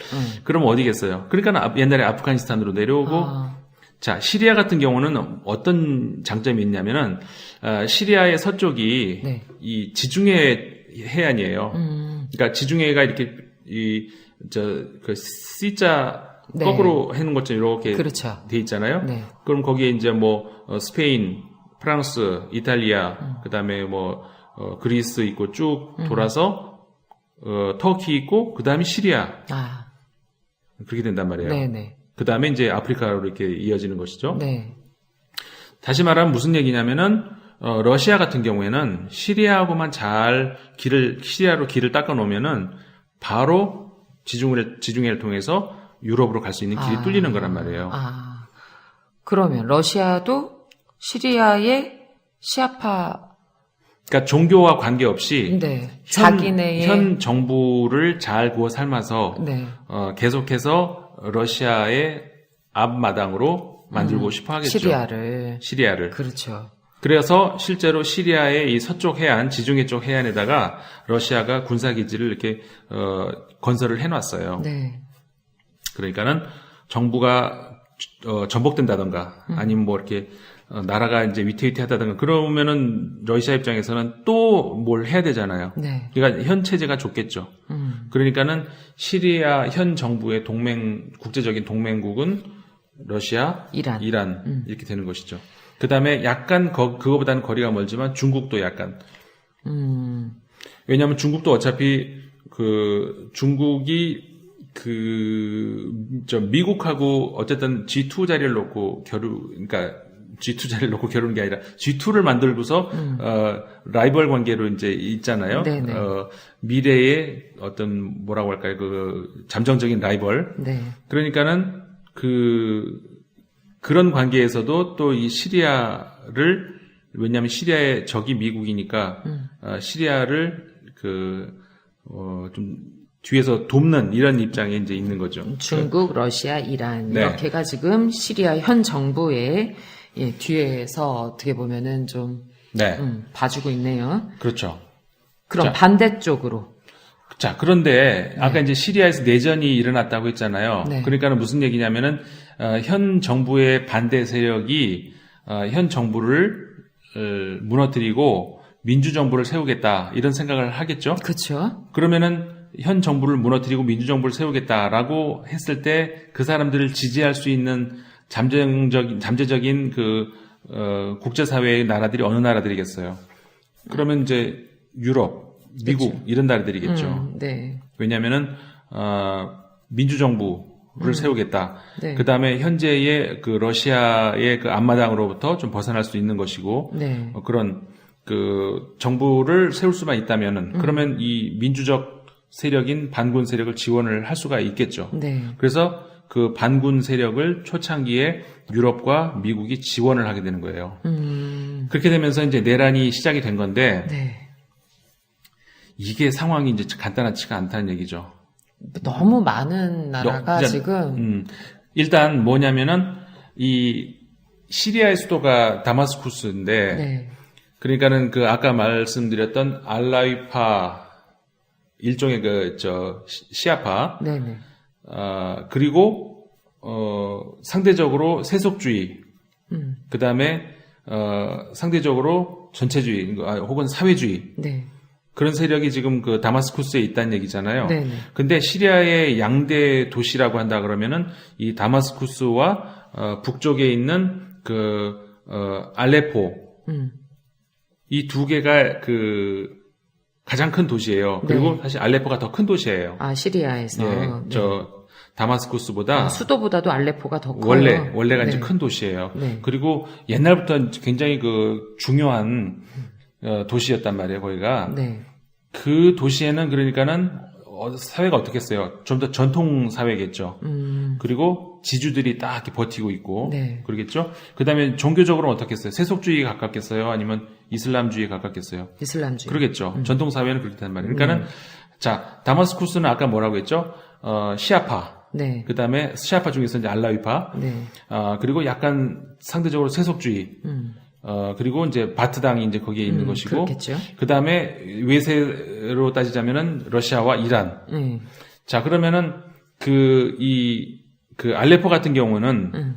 Speaker 3: 그럼 어디겠어요? 그러니까 옛날에 아프가니스탄으로 내려오고 자, 시리아 같은 경우는 어떤 장점이 있냐면은 시리아의 서쪽이
Speaker 1: 네.
Speaker 3: 이 지중해 해안이에요. 그러니까 지중해가 이렇게 C자
Speaker 1: 네.
Speaker 3: 거꾸로 해놓은 것처럼 이렇게
Speaker 1: 그렇죠.
Speaker 3: 돼 있잖아요.
Speaker 1: 네.
Speaker 3: 그럼 거기에 이제 스페인, 프랑스, 이탈리아, 그다음에 그리스 있고 쭉 돌아서 터키 있고 그다음에 시리아 그렇게 된단 말이에요.
Speaker 1: 네네.
Speaker 3: 그다음에 이제 아프리카로 이렇게 이어지는 것이죠.
Speaker 1: 네.
Speaker 3: 다시 말하면 무슨 얘기냐면은 러시아 같은 경우에는 시리아하고만 시리아로 길을 닦아 놓으면은 바로 지중해를 통해서 유럽으로 갈 수 있는 길이 뚫리는 거란 말이에요.
Speaker 2: 그러면 러시아도 시리아의 시아파
Speaker 3: 그러니까 종교와 관계없이
Speaker 2: 네. 자기네의
Speaker 3: 현 정부를 잘 구워 삶아서
Speaker 2: 네.
Speaker 3: 계속해서 러시아의 앞마당으로 만들고 싶어 하겠죠. 시리아를.
Speaker 2: 그렇죠.
Speaker 3: 그래서 실제로 시리아의 이 서쪽 해안, 지중해 쪽 해안에다가 러시아가 군사기지를 이렇게 건설을 해놨어요.
Speaker 2: 네.
Speaker 3: 그러니까는 정부가 전복된다던가 아니면 뭐 이렇게 나라가 이제 위태위태하다던가 그러면은 러시아 입장에서는 또 뭘 해야 되잖아요.
Speaker 2: 네.
Speaker 3: 그러니까 현 체제가 좋겠죠. 그러니까는 시리아 현 정부의 국제적인 동맹국은 러시아, 이란 이렇게 되는 것이죠. 그 다음에 약간 그거보다는 거리가 멀지만 중국도 약간. 왜냐하면 중국도 어차피 중국이 미국하고 어쨌든 G2 자리를 놓고 그러니까 G2 자리를 놓고 겨루는 게 아니라 G2를 만들고서 라이벌 관계로 이제 있잖아요. 미래의 어떤 뭐라고 할까요? 잠정적인 라이벌.
Speaker 2: 네.
Speaker 3: 그러니까는 그런 관계에서도 또 이 시리아를 왜냐하면 시리아의 적이 미국이니까 시리아를 좀 뒤에서 돕는 이런 입장에 이제 있는 거죠.
Speaker 2: 중국, 러시아, 이란
Speaker 3: 네.
Speaker 2: 이렇게가 지금 시리아 현 정부의 뒤에서 어떻게 보면은 좀
Speaker 3: 네.
Speaker 2: 봐주고 있네요.
Speaker 3: 그렇죠.
Speaker 2: 그럼
Speaker 3: 자.
Speaker 2: 반대쪽으로.
Speaker 3: 자, 그런데 아까 이제 시리아에서 내전이 일어났다고 했잖아요.
Speaker 2: 네.
Speaker 3: 그러니까는 무슨 얘기냐면은 현 정부의 반대 세력이 현 정부를 무너뜨리고 민주정부를 세우겠다 이런 생각을 하겠죠.
Speaker 2: 그렇죠.
Speaker 3: 그러면은 현 정부를 무너뜨리고 민주정부를 세우겠다라고 했을 때 그 사람들을 지지할 수 있는 잠재적인 국제사회의 나라들이 어느 나라들이겠어요? 그러면 이제 유럽, 미국
Speaker 2: 그렇죠.
Speaker 3: 이런 나라들이겠죠.
Speaker 2: 네.
Speaker 3: 왜냐하면은 민주정부를 세우겠다.
Speaker 2: 네.
Speaker 3: 그 다음에 현재의 러시아의 앞마당으로부터 좀 벗어날 수 있는 것이고
Speaker 2: 네.
Speaker 3: 그런 정부를 세울 수만 있다면은 그러면 이 민주적 세력인 반군 세력을 지원을 할 수가 있겠죠.
Speaker 2: 네.
Speaker 3: 그래서 그 반군 세력을 초창기에 유럽과 미국이 지원을 하게 되는 거예요. 그렇게 되면서 이제 내란이 시작이 된 건데
Speaker 2: 네.
Speaker 3: 이게 상황이 이제 간단하지가 않다는 얘기죠.
Speaker 2: 너무 많은 나라가 지금
Speaker 3: 일단 뭐냐면은 이 시리아의 수도가 다마스쿠스인데
Speaker 2: 네.
Speaker 3: 그러니까는 아까 말씀드렸던 알라위파 일종의 시아파
Speaker 2: 네네.
Speaker 3: 그리고 상대적으로 세속주의 그다음에 상대적으로 전체주의 혹은 사회주의
Speaker 2: 네.
Speaker 3: 그런 세력이 지금 다마스쿠스에 있다는 얘기잖아요.
Speaker 2: 네네.
Speaker 3: 근데 시리아의 양대 도시라고 한다 그러면은 이 다마스쿠스와 북쪽에 있는 알레포 이 두 개가 가장 큰 도시예요. 그리고
Speaker 2: 네.
Speaker 3: 사실 알레포가 더 큰 도시예요.
Speaker 2: 시리아에서.
Speaker 3: 네,
Speaker 2: 네.
Speaker 3: 다마스쿠스보다
Speaker 2: 수도보다도 알레포가 더 커요.
Speaker 3: 원래가
Speaker 2: 네.
Speaker 3: 이제 큰 도시예요.
Speaker 2: 네.
Speaker 3: 그리고 옛날부터 굉장히 중요한 도시였단 말이에요, 거기가.
Speaker 2: 네.
Speaker 3: 그 도시에는 그러니까는 사회가 어떻겠어요? 좀 더 전통 사회겠죠. 그리고 지주들이 딱 이렇게 버티고 있고
Speaker 2: 네.
Speaker 3: 그러겠죠. 그다음에 종교적으로는 어떻겠어요? 세속주의에 가깝겠어요? 아니면 이슬람주의에 가깝겠어요?
Speaker 2: 이슬람주의.
Speaker 3: 그러겠죠. 전통 사회는 그렇단 말이에요. 그러니까는 자 다마스쿠스는 아까 뭐라고 했죠? 시아파.
Speaker 2: 네.
Speaker 3: 그다음에 시아파 중에서 이제 알라위파.
Speaker 2: 네.
Speaker 3: 그리고 약간 상대적으로 세속주의. 그리고 이제 바트당이 이제 거기에 있는 것이고.
Speaker 2: 그렇겠죠.
Speaker 3: 그다음에 외세로 따지자면은 러시아와 이란. 자, 그러면은 알레포 같은 경우는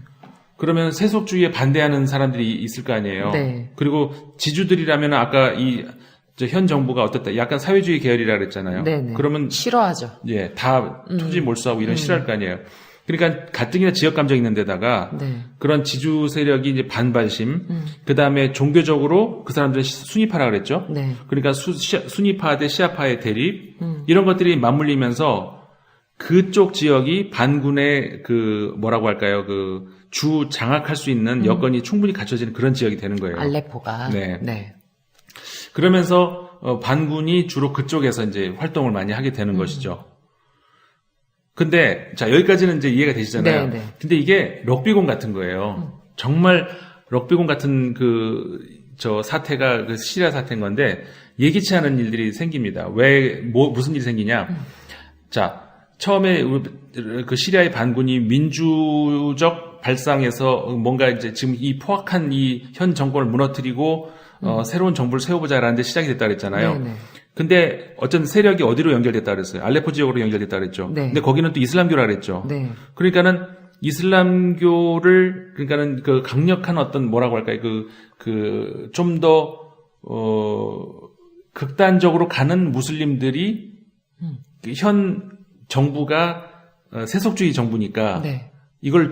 Speaker 3: 그러면 세속주의에 반대하는 사람들이 있을 거 아니에요.
Speaker 2: 네.
Speaker 3: 그리고 지주들이라면 아까 현 정부가 어떻다? 약간 사회주의 계열이라 그랬잖아요.
Speaker 2: 네네.
Speaker 3: 그러면
Speaker 2: 싫어하죠.
Speaker 3: 예, 다 토지 몰수하고 이런 싫어할 거 아니에요. 그러니까 가뜩이나 지역 감정 있는 데다가
Speaker 2: 네.
Speaker 3: 그런 지주 세력이 이제 반발심, 그다음에 종교적으로 그 사람들은 순위파라 그랬죠.
Speaker 2: 네.
Speaker 3: 그러니까 순위파 대 시아파의 대립 이런 것들이 맞물리면서 그쪽 지역이 반군의 뭐라고 할까요? 주 장악할 수 있는 여건이 충분히 갖춰지는 그런 지역이 되는 거예요.
Speaker 1: 알레포가.
Speaker 3: 네.
Speaker 1: 네.
Speaker 3: 그러면서 반군이 주로 그쪽에서 이제 활동을 많이 하게 되는 것이죠. 근데 자 여기까지는 이제 이해가 되시잖아요.
Speaker 1: 네, 네.
Speaker 3: 근데 이게 럭비공 같은 거예요. 정말 럭비공 같은 저 사태가 그 시리아 사태인 건데 예기치 않은 일들이 생깁니다. 무슨 일이 생기냐? 자 처음에 그 시리아의 반군이 민주적 발상에서 뭔가 이제 지금 이 포악한 이 현 정권을 무너뜨리고 새로운 정부를 세워보자라는 데 시작이 됐다 그랬잖아요.
Speaker 1: 네네.
Speaker 3: 근데 어쩐 세력이 어디로 연결됐다 그랬어요? 알레포 지역으로 연결됐다 그랬죠.
Speaker 1: 네.
Speaker 3: 근데 거기는 또 이슬람교라 그랬죠.
Speaker 1: 네.
Speaker 3: 그러니까는 이슬람교를 그러니까는 그 강력한 어떤 뭐라고 할까요? 좀 더 극단적으로 가는 무슬림들이 그현 정부가 세속주의 정부니까
Speaker 1: 네.
Speaker 3: 이걸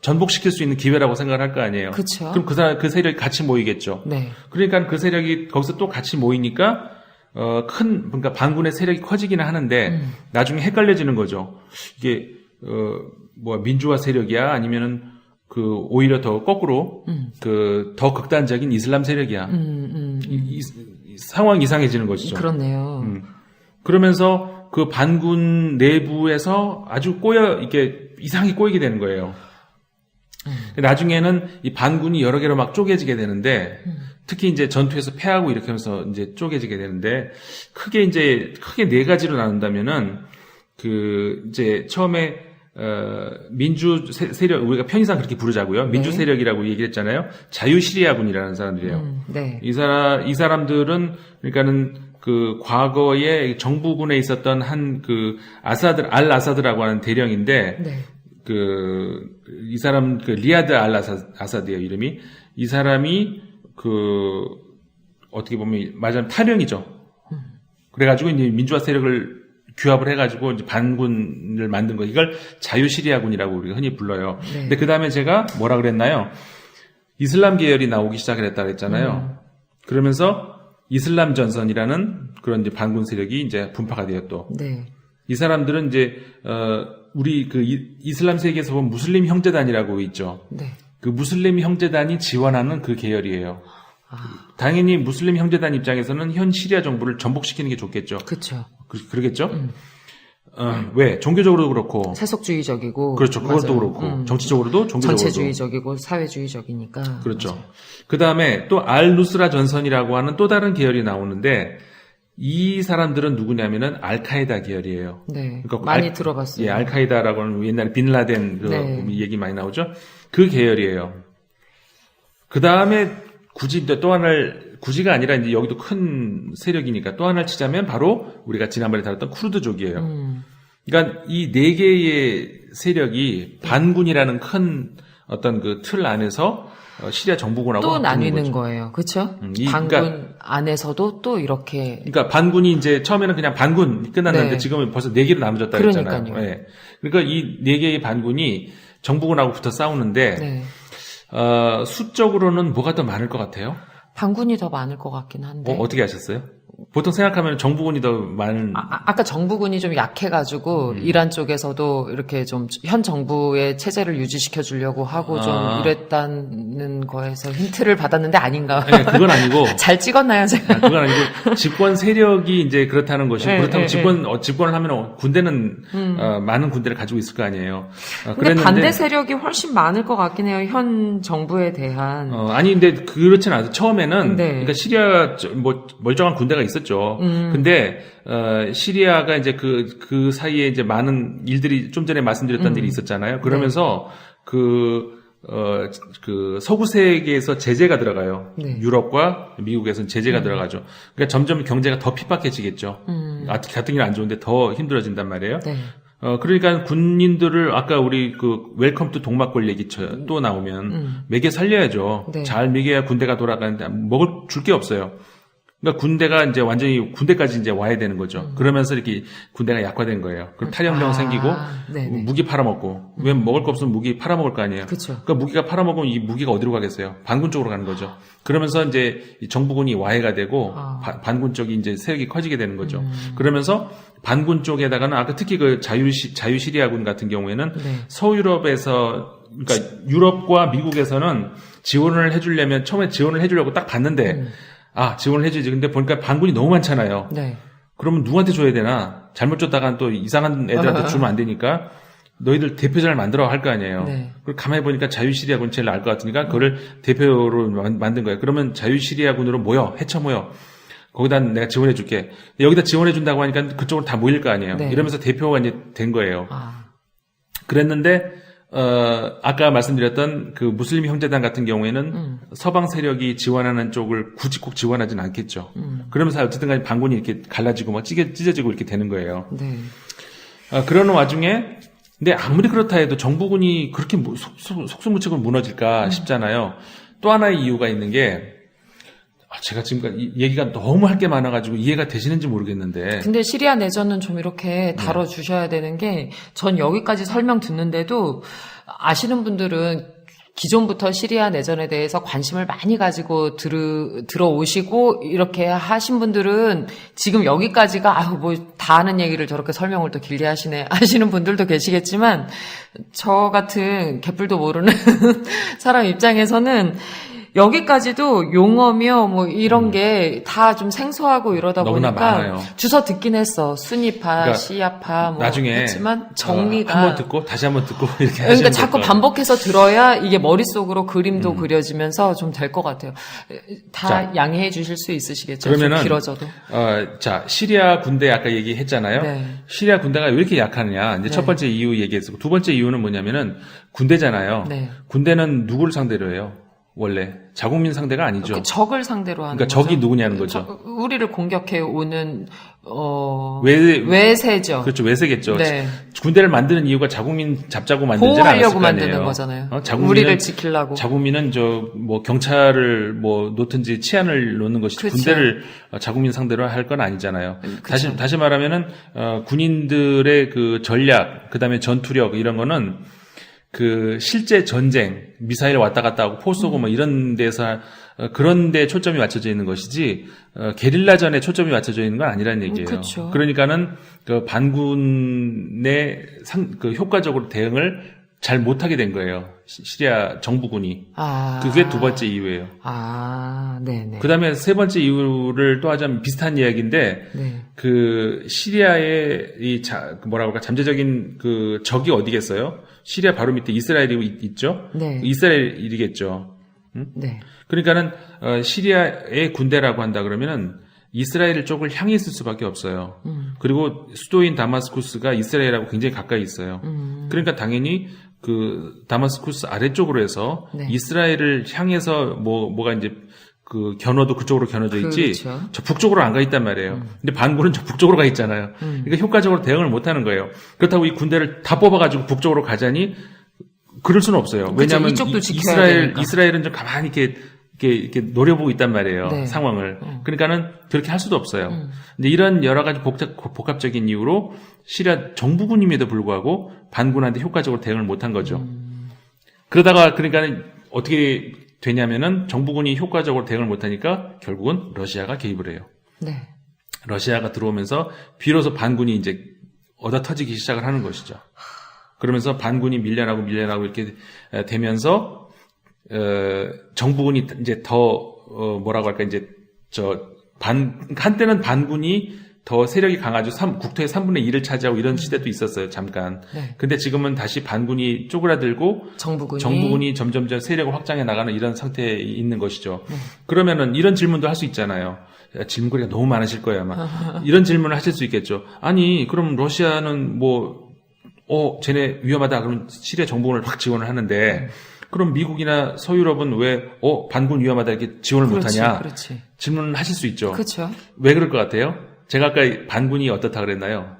Speaker 3: 전복시킬 수 있는 기회라고 생각을 할 거 아니에요.
Speaker 1: 그쵸.
Speaker 3: 그럼 그 세력이 같이 모이겠죠.
Speaker 1: 네.
Speaker 3: 그러니까 그 세력이 거기서 또 같이 모이니까 그러니까 반군의 세력이 커지기는 하는데 나중에 헷갈려지는 거죠. 이게 민주화 세력이야 아니면은 오히려 더 거꾸로 더 극단적인 이슬람 세력이야. 상황이 이상해지는 것이죠.
Speaker 1: 그렇네요.
Speaker 3: 그러면서 그 반군 내부에서 아주 이게 이상하게 꼬이게 되는 거예요. 나중에는 이 반군이 여러 개로 막 쪼개지게 되는데, 특히 이제 전투에서 패하고 이렇게 하면서 이제 쪼개지게 되는데, 크게 네 가지로 나눈다면은, 이제 처음에, 민주 세력, 우리가 편의상 그렇게 부르자고요. 민주
Speaker 1: 네.
Speaker 3: 세력이라고 얘기했잖아요. 자유시리아군이라는 사람들이에요.
Speaker 1: 네.
Speaker 3: 이 사람들은, 그러니까는 과거에 정부군에 있었던 알 아사드라고 하는 대령인데,
Speaker 1: 네.
Speaker 3: 이 사람, 리아드 알 아사드예요, 이름이. 이 사람이, 어떻게 보면, 말하자면 탈영이죠. 그래가지고 이제 민주화 세력을 규합을 해가지고 이제 반군을 만든 거. 이걸 자유시리아군이라고 우리가 흔히 불러요.
Speaker 1: 네.
Speaker 3: 근데 그 다음에 제가 뭐라 그랬나요? 이슬람 계열이 나오기 시작을 했다 그랬잖아요. 그러면서 이슬람 전선이라는 그런 이제 반군 세력이 이제 분파가 되었또.
Speaker 1: 네.
Speaker 3: 이 사람들은 이제, 우리 이슬람 세계에서 보면 무슬림 형제단이라고 있죠.
Speaker 1: 네.
Speaker 3: 그 무슬림 형제단이 지원하는 그 계열이에요. 당연히 무슬림 형제단 입장에서는 현 시리아 정부를 전복시키는 게 좋겠죠.
Speaker 1: 그쵸.
Speaker 3: 그러겠죠? 왜? 종교적으로도 그렇고.
Speaker 1: 세속주의적이고.
Speaker 3: 그렇죠. 그것도
Speaker 1: 맞아요.
Speaker 3: 그렇고. 정치적으로도 종교적으로도.
Speaker 1: 전체주의적이고 사회주의적이니까.
Speaker 3: 그렇죠. 그 다음에 또 알-누스라 전선이라고 하는 또 다른 계열이 나오는데 이 사람들은 누구냐면은 알카에다 계열이에요.
Speaker 1: 네.
Speaker 3: 그러니까
Speaker 1: 많이 들어봤어요.
Speaker 3: 예, 알카에다라고 하는 옛날에 빈라덴
Speaker 1: 네.
Speaker 3: 얘기 많이 나오죠. 그 계열이에요. 그 다음에 굳이가 아니라 이제 여기도 큰 세력이니까 또 하나를 치자면 바로 우리가 지난번에 다뤘던 쿠르드족이에요. 그러니까 이 네 개의 세력이 반군이라는 큰 어떤 틀 안에서 시리아 정부군하고
Speaker 1: 또
Speaker 3: 합치는
Speaker 1: 나뉘는
Speaker 3: 거죠.
Speaker 1: 거예요. 그렇죠? 반군
Speaker 3: 그러니까,
Speaker 1: 안에서도 또 이렇게.
Speaker 3: 그러니까 반군이 이제 처음에는 그냥 반군 끝났는데
Speaker 1: 네.
Speaker 3: 지금은 벌써 네 개로 나눠졌다 그랬잖아요.
Speaker 1: 그러니까요.
Speaker 3: 네. 그러니까 이 네 개의 반군이 정부군하고 붙어 싸우는데
Speaker 1: 네.
Speaker 3: 수적으로는 뭐가 더 많을 것 같아요?
Speaker 1: 반군이 더 많을 것 같긴 한데.
Speaker 3: 어떻게 하셨어요? 보통 생각하면 정부군이 더 많은.
Speaker 1: 아까 정부군이 좀 약해가지고 이란 쪽에서도 이렇게 좀 현 정부의 체제를 유지시켜 주려고 하고 좀 이랬다는 거에서 힌트를 받았는데 아닌가?
Speaker 3: 네, 그건 아니고.
Speaker 1: 잘 찍었나요, 제가?
Speaker 3: 그건 아니고 집권 세력이 이제 그렇다는 것이고
Speaker 1: 네,
Speaker 3: 그렇다고
Speaker 1: 네,
Speaker 3: 집권을 하면 군대는 많은 군대를 가지고 있을 거 아니에요.
Speaker 1: 근데
Speaker 3: 그랬는데,
Speaker 1: 반대 세력이 훨씬 많을 것 같긴 해요. 현 정부에 대한.
Speaker 3: 아니 근데 그렇진 않아요. 처음에는
Speaker 1: 네.
Speaker 3: 그러니까 시리아 멀쩡한 군대가 있었죠. 근데 시리아가 이제 그 사이에 이제 많은 일들이 좀 전에 말씀드렸던 일이 있었잖아요. 그러면서 서구 세계에서 제재가 들어가요.
Speaker 1: 네.
Speaker 3: 유럽과 미국에서는 제재가 들어가죠. 그러니까 점점 경제가 더 핍박해지겠죠. 같은 일 안 좋은데 더 힘들어진단 말이에요.
Speaker 1: 네.
Speaker 3: 그러니까 군인들을 아까 우리 웰컴 투 동막골 얘기 또 나오면 먹여 살려야죠.
Speaker 1: 네.
Speaker 3: 잘 먹여야 군대가 돌아가는데 줄 게 없어요. 그러니까 군대가 이제 완전히 군대까지 이제 와야 되는 거죠. 그러면서 이렇게 군대가 약화된 거예요. 그럼 탈영병 생기고
Speaker 1: 네네.
Speaker 3: 무기 팔아먹고 왜 먹을 거 없으면 무기 팔아먹을 거 아니에요.
Speaker 1: 그쵸.
Speaker 3: 그러니까 무기가 팔아먹으면 이 무기가 어디로 가겠어요? 반군 쪽으로 가는 거죠. 그러면서 이제 이 정부군이 와해가 되고 반군 쪽이 이제 세력이 커지게 되는 거죠. 그러면서 반군 쪽에다가는 아까 특히 그 자유시리아군 같은 경우에는
Speaker 1: 네.
Speaker 3: 서유럽에서 그러니까 유럽과 미국에서는 지원을 해주려면 처음에 지원을 해주려고 딱 봤는데 지원을 해주지. 근데 보니까 반군이 너무 많잖아요.
Speaker 2: 네.
Speaker 3: 그러면 누구한테 줘야 되나? 잘못 줬다간 또 이상한 애들한테 주면 안 되니까 너희들 대표자를 만들어 할 거 아니에요.
Speaker 2: 네.
Speaker 3: 그리고 가만히 보니까 자유시리아군 제일 나을 것 같으니까 그거를 대표로 만든 거예요. 그러면 자유시리아군으로 모여, 헤쳐 모여. 거기다 내가 지원해 줄게. 여기다 지원해 준다고 하니까 그쪽으로 다 모일 거 아니에요.
Speaker 2: 네.
Speaker 3: 이러면서 대표가 이제 된 거예요. 그랬는데 아까 말씀드렸던 그 무슬림 형제단 같은 경우에는 서방 세력이 지원하는 쪽을 굳이 꼭 지원하진 않겠죠. 그러면서 어쨌든 간에 반군이 이렇게 갈라지고 막 찢어지고 이렇게 되는 거예요.
Speaker 2: 네.
Speaker 3: 그러는 와중에 근데 아무리 그렇다 해도 정부군이 그렇게 속수무책으로 무너질까 싶잖아요. 또 하나의 이유가 있는 게 제가 지금까지 얘기가 너무 할 게 많아가지고 이해가 되시는지 모르겠는데.
Speaker 2: 근데 시리아 내전은 좀 이렇게 다뤄주셔야 되는 게, 전 여기까지 설명 듣는데도 아시는 분들은 기존부터 시리아 내전에 대해서 관심을 많이 가지고 들어오시고 이렇게 하신 분들은 지금 여기까지가 뭐 다 아는 얘기를 저렇게 설명을 또 길게 하시네 하시는 분들도 계시겠지만, 저 같은 개뿔도 모르는 사람 입장에서는 여기까지도 용어며 뭐 이런 게 다 좀 생소하고 이러다
Speaker 3: 너무나
Speaker 2: 보니까
Speaker 3: 많아요.
Speaker 2: 주워 듣긴 했어. 순위파,
Speaker 3: 그러니까
Speaker 2: 시아파 뭐
Speaker 3: 나중에
Speaker 2: 했지만 정리가
Speaker 3: 한번 듣고 다시 한번 듣고 이렇게
Speaker 2: 그러니까
Speaker 3: 하시면
Speaker 2: 자꾸
Speaker 3: 될 거예요.
Speaker 2: 반복해서 들어야 이게 머릿속으로 그림도 그려지면서 좀 될 것 같아요. 다
Speaker 3: 자,
Speaker 2: 양해해 주실 수 있으시겠죠?
Speaker 3: 그러면은
Speaker 2: 좀 길어져도.
Speaker 3: 자, 시리아 군대 아까 얘기했잖아요.
Speaker 2: 네.
Speaker 3: 시리아 군대가 왜 이렇게 약하느냐. 이제
Speaker 2: 네.
Speaker 3: 첫 번째 이유 얘기했고, 두 번째 이유는 뭐냐면은 군대잖아요.
Speaker 2: 네.
Speaker 3: 군대는 누구를 상대로 해요? 원래 자국민 상대가 아니죠.
Speaker 2: 그 적을 상대로 하는
Speaker 3: 그러니까
Speaker 2: 거죠.
Speaker 3: 적이 누구냐는 거죠.
Speaker 2: 우리를 공격해 오는
Speaker 3: 외세죠.
Speaker 2: 외세죠.
Speaker 3: 그렇죠. 외세겠죠.
Speaker 2: 네.
Speaker 3: 군대를 만드는 이유가 자국민 잡자고 만들지 않았을
Speaker 2: 보호하려고
Speaker 3: 거 아니에요.
Speaker 2: 만드는 거잖아요.
Speaker 3: 자국민은,
Speaker 2: 우리를 지키려고.
Speaker 3: 자국민은 뭐 경찰을 뭐 놓든지 치안을 놓는 것이
Speaker 2: 그쵸.
Speaker 3: 군대를 자국민 상대로 할 건 아니잖아요.
Speaker 2: 그쵸.
Speaker 3: 다시 말하면은 군인들의 그 전략, 그다음에 전투력 이런 거는 그 실제 전쟁, 미사일 왔다 갔다 하고 포 쏘고 뭐 이런 데서 그런 데 초점이 맞춰져 있는 것이지 게릴라전에 초점이 맞춰져 있는 건 아니라는 얘기예요.
Speaker 2: 그쵸.
Speaker 3: 그러니까는 그 반군의 그 효과적으로 대응을 잘 못하게 된 거예요. 시리아 정부군이. 그게 두 번째 이유예요.
Speaker 2: 네네.
Speaker 3: 그 다음에 세 번째 이유를 또 하자면 비슷한 이야기인데,
Speaker 2: 네.
Speaker 3: 그 시리아의 잠재적인 그 적이 어디겠어요? 시리아 바로 밑에 이스라엘이 있죠?
Speaker 2: 네.
Speaker 3: 이스라엘이겠죠.
Speaker 2: 네.
Speaker 3: 그러니까는 시리아의 군대라고 한다 그러면은 이스라엘 쪽을 향해 있을 수밖에 없어요. 그리고 수도인 다마스쿠스가 이스라엘하고 굉장히 가까이 있어요. 그러니까 당연히 그 다마스쿠스 아래쪽으로 해서
Speaker 2: 네.
Speaker 3: 이스라엘을 향해서 뭐가 이제 그 견어도 그쪽으로 견어져 있지.
Speaker 2: 그렇죠.
Speaker 3: 저 북쪽으로 안 가 있단 말이에요. 근데 반군은 저 북쪽으로 가 있잖아요. 그러니까 효과적으로 대응을 못 하는 거예요. 그렇다고 이 군대를 다 뽑아가지고 북쪽으로 가자니 그럴 수는 없어요.
Speaker 2: 그쵸,
Speaker 3: 왜냐하면
Speaker 2: 이쪽도 지켜야 되니까.
Speaker 3: 이스라엘은 좀 가만히 이렇게 노려보고 있단 말이에요.
Speaker 2: 네.
Speaker 3: 상황을. 그러니까는 그렇게 할 수도 없어요. 근데 이런 여러 가지 복합적인 이유로 시리아 정부군임에도 불구하고 반군한테 효과적으로 대응을 못한 거죠. 그러다가 그러니까는 어떻게 되냐면은 정부군이 효과적으로 대응을 못하니까 결국은 러시아가 개입을 해요.
Speaker 2: 네.
Speaker 3: 러시아가 들어오면서 비로소 반군이 이제 얻어 터지기 시작을 하는 것이죠. 그러면서 반군이 밀려나고 이렇게 되면서 정부군이 이제 더 뭐라고 할까 이제 한때는 반군이 더 세력이 강해가지고 국토의 3분의 1을 차지하고 이런 시대도 있었어요, 잠깐.
Speaker 2: 네.
Speaker 3: 근데 지금은 다시 반군이 쪼그라들고 정부군이 점점 세력을 확장해 나가는 이런 상태에 있는 것이죠. 그러면은 이런 질문도 할 수 있잖아요. 질문거리가 너무 많으실 거예요, 아마. 이런 질문을 하실 수 있겠죠. 아니, 그럼 러시아는 쟤네 위험하다. 그러면 시리아 정부군을 확 지원을 하는데, 그럼 미국이나 서유럽은 왜, 반군 위험하다 이렇게 지원을 못하냐?
Speaker 2: 그렇지.
Speaker 3: 질문을 하실 수 있죠.
Speaker 2: 그렇죠.
Speaker 3: 왜 그럴 것 같아요? 제가 아까 반군이 어떻다 그랬나요?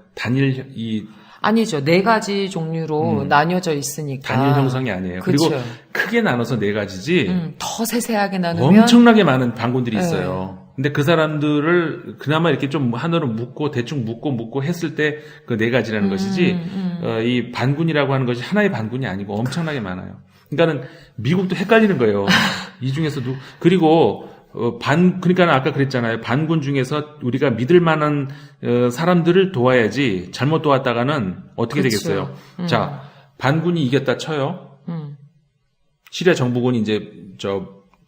Speaker 2: 아니죠. 4가지 종류로 나뉘어져 있으니까.
Speaker 3: 단일 형성이 아니에요.
Speaker 2: 그쵸.
Speaker 3: 그리고 크게 나눠서 4가지지.
Speaker 2: 더 세세하게 나누면
Speaker 3: 엄청나게 많은 반군들이 있어요. 근데 그 사람들을 그나마 이렇게 좀 하나로 묶고 대충 묶고 했을 때 그 4가지라는 것이지. 이 반군이라고 하는 것이 하나의 반군이 아니고 엄청나게 많아요. 그러니까는 미국도 헷갈리는 거예요. 이 중에서도 그리고 그러니까 아까 그랬잖아요. 반군 중에서 우리가 믿을 만한 사람들을 도와야지 잘못 도왔다가는 어떻게
Speaker 2: 그쵸.
Speaker 3: 되겠어요? 자, 반군이 이겼다 쳐요. 시리아 정부군이 이제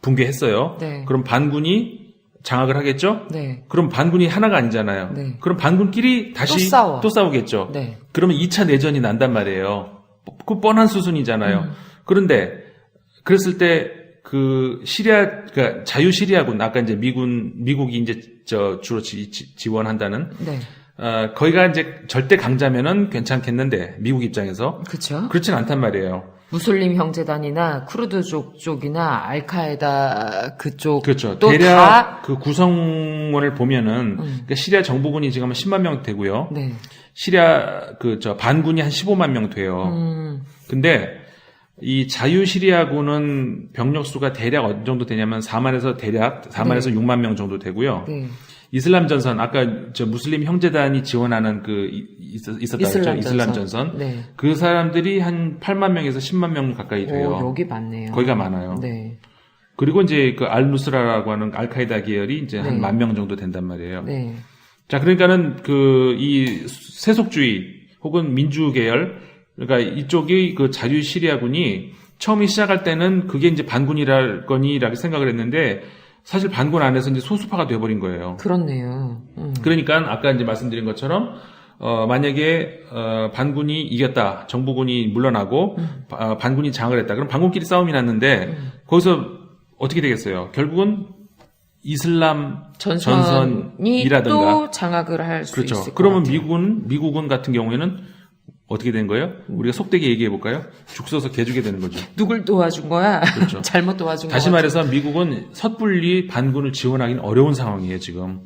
Speaker 3: 붕괴했어요.
Speaker 2: 네.
Speaker 3: 그럼 반군이 장악을 하겠죠?
Speaker 2: 네.
Speaker 3: 그럼 반군이 하나가 아니잖아요.
Speaker 2: 네.
Speaker 3: 그럼 반군끼리 다시 또 싸우겠죠.
Speaker 2: 네.
Speaker 3: 그러면 2차 내전이 난단 말이에요. 그 뻔한 수순이잖아요. 그런데 그랬을 때 그 시리아, 그러니까 자유 시리아군, 아까 이제 미국이 이제 주로 지원한다는,
Speaker 2: 네.
Speaker 3: 거기가 이제 절대 강자면은 괜찮겠는데, 미국 입장에서.
Speaker 2: 그렇죠.
Speaker 3: 그렇진 않단 말이에요.
Speaker 2: 무슬림 형제단이나 쿠르드족 쪽이나 알카에다 그쪽
Speaker 3: 그렇죠.
Speaker 2: 또
Speaker 3: 대략
Speaker 2: 다
Speaker 3: 그 구성원을 보면은, 그러니까 시리아 정부군이 지금 10만 명 되고요.
Speaker 2: 네.
Speaker 3: 시리아 반군이 한 15만 명 돼요. 근데 이 자유 시리아군은 병력 수가 대략 어느 정도 되냐면 4만에서 6만 명 정도 되고요.
Speaker 2: 네.
Speaker 3: 이슬람 전선 아까 무슬림 형제단이 지원하는 있었다 그랬죠. 이슬람 전선.
Speaker 2: 네.
Speaker 3: 그 사람들이 한 8만 명에서 10만 명 가까이 돼요.
Speaker 2: 오, 여기 많네요.
Speaker 3: 거기가 많아요.
Speaker 2: 네.
Speaker 3: 그리고 이제 그 알누스라라고 하는 알카이다 계열이 이제 한
Speaker 2: 네.
Speaker 3: 10,000명 정도 된단 말이에요.
Speaker 2: 네.
Speaker 3: 자, 그러니까는 이 세속주의 혹은 민주 계열, 그러니까 이쪽이 그 자유 시리아군이 처음에 시작할 때는 그게 이제 반군이랄 거니라고 생각을 했는데 사실 반군 안에서 이제 소수파가 돼버린 거예요.
Speaker 2: 그렇네요.
Speaker 3: 그러니까 아까 이제 말씀드린 것처럼 만약에 반군이 이겼다, 정부군이 물러나고 반군이 장을 했다, 그럼 반군끼리 싸움이 났는데 거기서 어떻게 되겠어요? 결국은 이슬람 전선이라든가
Speaker 2: 또 장악을 할 수
Speaker 3: 그렇죠.
Speaker 2: 있을 것
Speaker 3: 그러면
Speaker 2: 같아요.
Speaker 3: 미국은 같은 경우에는 어떻게 된 거예요? 우리가 속되게 얘기해 볼까요? 죽 써서 개주게 되는 거죠.
Speaker 2: 누굴 도와준 거야?
Speaker 3: 그렇죠.
Speaker 2: 잘못 도와준 거야.
Speaker 3: 다시 말해서 미국은 섣불리 반군을 지원하기는 어려운 상황이에요, 지금.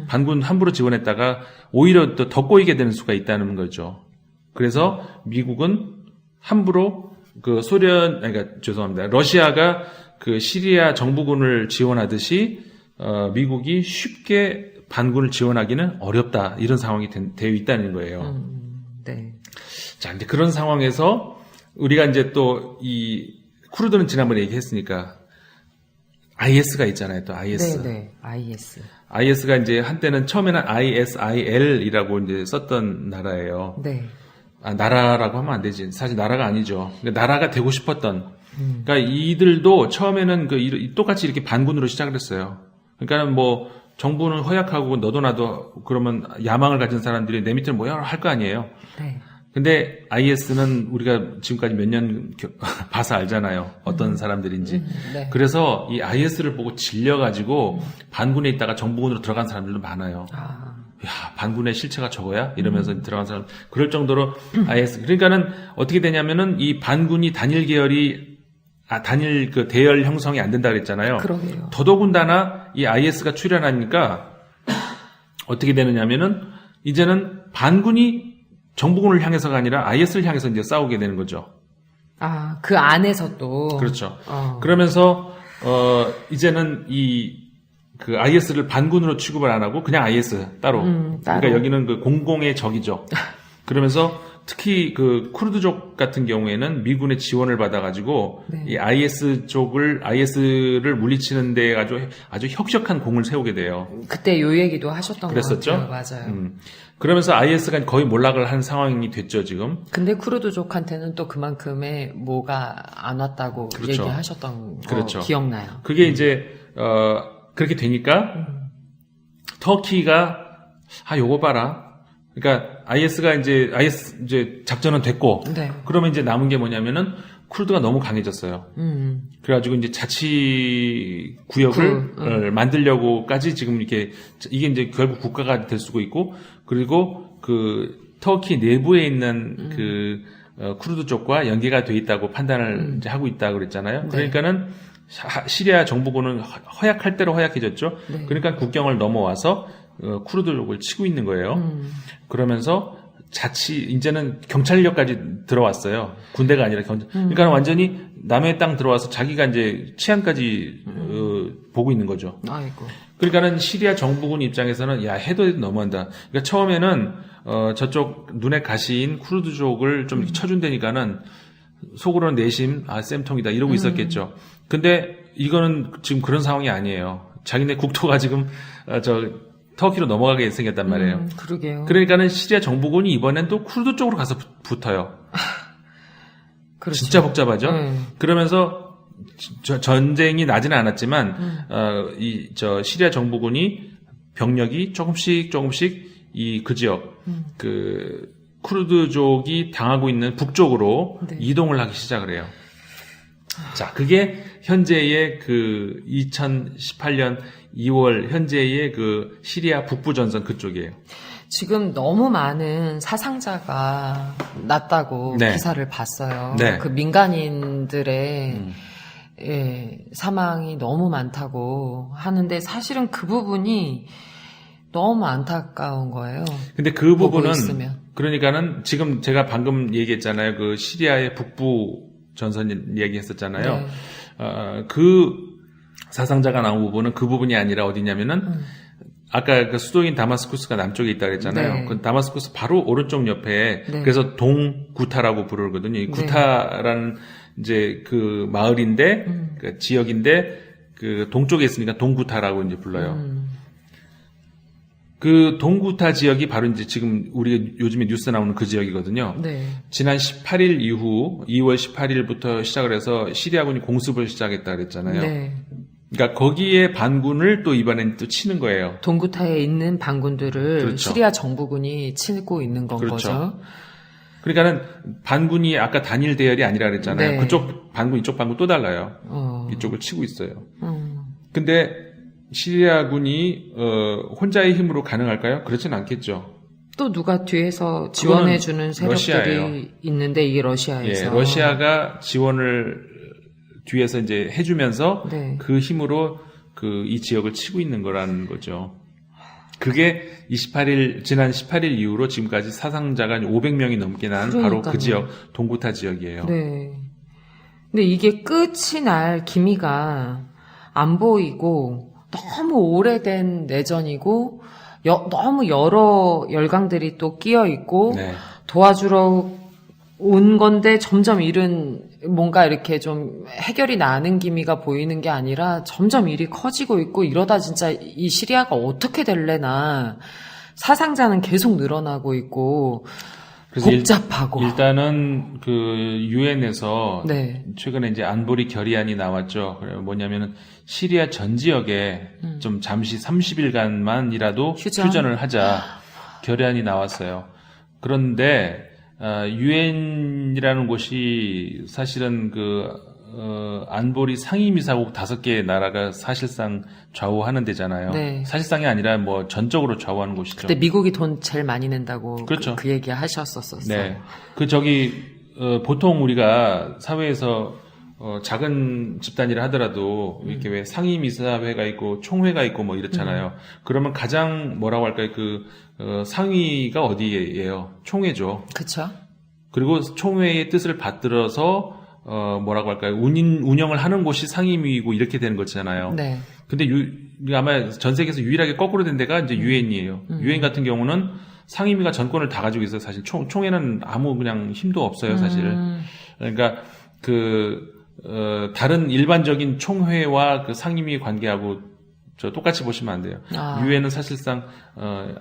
Speaker 3: 반군 함부로 지원했다가 오히려 더 꼬이게 되는 수가 있다는 거죠. 그래서 미국은 함부로 죄송합니다. 러시아가 그 시리아 정부군을 지원하듯이 미국이 쉽게 반군을 지원하기는 어렵다. 이런 상황이 되어 있다는 거예요.
Speaker 2: 네.
Speaker 3: 자, 근데 그런 상황에서 우리가 이제 또 쿠르드는 지난번에 얘기했으니까 IS가 있잖아요. 또 IS.
Speaker 2: 네, IS.
Speaker 3: IS가 이제 한때는 처음에는 ISIL이라고 이제 썼던 나라예요.
Speaker 2: 네.
Speaker 3: 나라라고 하면 안 되지. 사실 나라가 아니죠. 그러니까 나라가 되고 싶었던. 그러니까 이들도 처음에는 똑같이 이렇게 반군으로 시작을 했어요. 그러니까 뭐 정부는 허약하고 너도 나도 그러면 야망을 가진 사람들이 내 밑에 뭐야 할 거 아니에요.
Speaker 2: 네.
Speaker 3: 근데 IS는 우리가 지금까지 몇 년 봐서 알잖아요. 어떤 사람들인지.
Speaker 2: 네.
Speaker 3: 그래서 이 IS를 보고 질려가지고 반군에 있다가 정부군으로 들어간 사람들도 많아요. 야, 반군의 실체가 저거야? 이러면서 들어간 사람. 그럴 정도로 IS. 그러니까는 어떻게 되냐면은 이 반군이 단일 계열이 단일 대열 형성이 안 된다 그랬잖아요.
Speaker 2: 그러게요.
Speaker 3: 더더군다나 이 IS가 출현하니까 어떻게 되느냐면은 이제는 반군이 정부군을 향해서가 아니라 IS를 향해서 이제 싸우게 되는 거죠.
Speaker 2: 그 안에서 또.
Speaker 3: 그렇죠. 그러면서 이제는 그 IS를 반군으로 취급을 안 하고 그냥 IS 따로. 그러니까 여기는 그 공공의 적이죠. 그러면서 특히 그 쿠르드족 같은 경우에는 미군의 지원을 받아가지고
Speaker 2: 네.
Speaker 3: 이 IS를 물리치는 데 아주 혁혁한 공을 세우게 돼요.
Speaker 2: 그때 요 얘기도 하셨던 것
Speaker 3: 그랬었죠?
Speaker 2: 같아요. 맞아요.
Speaker 3: 그러면서 IS가 거의 몰락을 한 상황이 됐죠, 지금.
Speaker 2: 근데 쿠르드족한테는 또 그만큼의 뭐가 안 왔다고
Speaker 3: 그렇죠.
Speaker 2: 얘기하셨던 거
Speaker 3: 그렇죠.
Speaker 2: 기억나요.
Speaker 3: 그게 이제 그렇게 되니까 터키가 요거 봐라. 그러니까 IS가 이제 작전은 됐고
Speaker 2: 네.
Speaker 3: 그러면 이제 남은 게 뭐냐면은 쿠르드가 너무 강해졌어요. 그래가지고 이제 자치 구역을 만들려고까지 지금 이게 이제 결국 국가가 될 수가 있고 그리고 그 터키 내부에 있는 그 쿠르드 쪽과 연계가 돼 있다고 판단을 이제 하고 있다고 그랬잖아요.
Speaker 2: 네.
Speaker 3: 그러니까는 시리아 정부군은 허약할 대로 허약해졌죠.
Speaker 2: 네.
Speaker 3: 그러니까 국경을 넘어와서 쿠르드족을 치고 있는 거예요. 그러면서 이제는 경찰력까지 들어왔어요. 군대가 아니라 그러니까 완전히 남의 땅 들어와서 자기가 이제 치안까지 보고 있는 거죠.
Speaker 2: 아이고.
Speaker 3: 그러니까는 시리아 정부군 입장에서는 해도 너무한다. 그러니까 처음에는 저쪽 눈에 가시인 쿠르드족을 좀 쳐준다니까는 속으로는 내심 쌤통이다 이러고 있었겠죠. 근데 이거는 지금 그런 상황이 아니에요. 자기네 국토가 지금 터키로 넘어가게 생겼단 말이에요.
Speaker 2: 그러게요.
Speaker 3: 그러니까는 시리아 정부군이 이번엔 또 쿠르드 쪽으로 가서 붙어요.
Speaker 2: 그렇죠.
Speaker 3: 진짜 복잡하죠? 그러면서 전쟁이 나지는 않았지만 시리아 정부군이 병력이 조금씩 그 지역 그 쿠르드족이 당하고 있는 북쪽으로
Speaker 2: 네.
Speaker 3: 이동을 하기 시작을 해요. 자, 그게 현재의 그 2018년 2월 현재의 그 시리아 북부 전선 그쪽이에요.
Speaker 2: 지금 너무 많은 사상자가 났다고
Speaker 3: 네.
Speaker 2: 기사를 봤어요.
Speaker 3: 네.
Speaker 2: 그 민간인들의 예, 사망이 너무 많다고 하는데 사실은 그 부분이 너무 안타까운 거예요.
Speaker 3: 근데 그
Speaker 2: 보고
Speaker 3: 부분은
Speaker 2: 있으면.
Speaker 3: 그러니까는 지금 제가 방금 얘기했잖아요. 그 시리아의 북부 전선 얘기했었잖아요.
Speaker 2: 네.
Speaker 3: 그 사상자가 나온 부분은 그 부분이 아니라 어디냐면은 아까 그 수도인 다마스쿠스가 남쪽에 있다 그랬잖아요.
Speaker 2: 네.
Speaker 3: 그 다마스쿠스 바로 오른쪽 옆에
Speaker 2: 네.
Speaker 3: 그래서 동구타라고 부르거든요. 이 구타라는 이제 그 마을인데 그 지역인데 그 동쪽에 있으니까 동구타라고 이제 불러요. 그 동구타 지역이 바로 이제 지금 우리가 요즘에 뉴스 나오는 그 지역이거든요.
Speaker 2: 네.
Speaker 3: 지난 18일 이후 2월 18일부터 시작을 해서 시리아군이 공습을 시작했다 그랬잖아요.
Speaker 2: 네.
Speaker 3: 그러니까 거기에 반군을 또 이번엔 또 치는 거예요.
Speaker 2: 동구타에 있는 반군들을
Speaker 3: 그렇죠.
Speaker 2: 시리아 정부군이 치고 있는 건
Speaker 3: 그렇죠.
Speaker 2: 거죠.
Speaker 3: 그러니까는 반군이 아까 단일 대열이 아니라 그랬잖아요.
Speaker 2: 네.
Speaker 3: 그쪽 반군 이쪽 반군 또 달라요. 이쪽을 치고 있어요. 근데 시리아군이 혼자의 힘으로 가능할까요? 그렇진 않겠죠.
Speaker 2: 또 누가 뒤에서 지원해주는 세력들이
Speaker 3: 러시아예요.
Speaker 2: 있는데 이게 러시아에서.
Speaker 3: 예, 러시아가 지원을 뒤에서 이제 해주면서
Speaker 2: 네.
Speaker 3: 그 힘으로 이 지역을 치고 있는 거라는 거죠. 그게 지난 18일 이후로 지금까지 사상자가 500명이 넘게 난 바로
Speaker 2: 그러니까요.
Speaker 3: 그 지역, 동구타 지역이에요.
Speaker 2: 네. 근데 이게 끝이 날 기미가 안 보이고 너무 오래된 내전이고 너무 여러 열강들이 또 끼어 있고
Speaker 3: 네.
Speaker 2: 도와주러 온 건데 점점 일은 뭔가 이렇게 좀 해결이 나는 기미가 보이는 게 아니라 점점 일이 커지고 있고 이러다 진짜 이 시리아가 어떻게 될래나 사상자는 계속 늘어나고 있고
Speaker 3: 그래서
Speaker 2: 복잡하고
Speaker 3: 일단은 그 유엔에서
Speaker 2: 네.
Speaker 3: 최근에 이제 안보리 결의안이 나왔죠. 그래 뭐냐면은 시리아 전 지역에 좀 잠시 30일간만이라도 휴전을 하자 결의안이 나왔어요. 그런데 유엔이라는 곳이 사실은 안보리 상임이사국 5개의 나라가 사실상 좌우하는 데잖아요.
Speaker 2: 네.
Speaker 3: 사실상이 아니라 뭐 전적으로 좌우하는 곳이죠.
Speaker 2: 그때 미국이 돈 제일 많이 낸다고
Speaker 3: 그렇죠.
Speaker 2: 그 얘기 하셨었어요.
Speaker 3: 네. 보통 우리가 사회에서 작은 집단이라 하더라도 이렇게 왜 상임이사회가 있고 총회가 있고 뭐 이렇잖아요. 그러면 가장 뭐라고 할까요? 상위가 어디예요? 총회죠.
Speaker 2: 그렇죠.
Speaker 3: 그리고 총회의 뜻을 받들어서 뭐라고 할까요? 운영을 하는 곳이 상임위이고 이렇게 되는 거잖아요.
Speaker 2: 네.
Speaker 3: 근데 아마 전 세계에서 유일하게 거꾸로 된 데가 이제 유엔이에요. 유엔 같은 경우는 상임위가 전권을 다 가지고 있어요. 사실 총회는 아무 그냥 힘도 없어요, 사실. 그러니까 다른 일반적인 총회와 그 상임위 관계하고 똑같이 보시면 안 돼요. 유엔은 사실상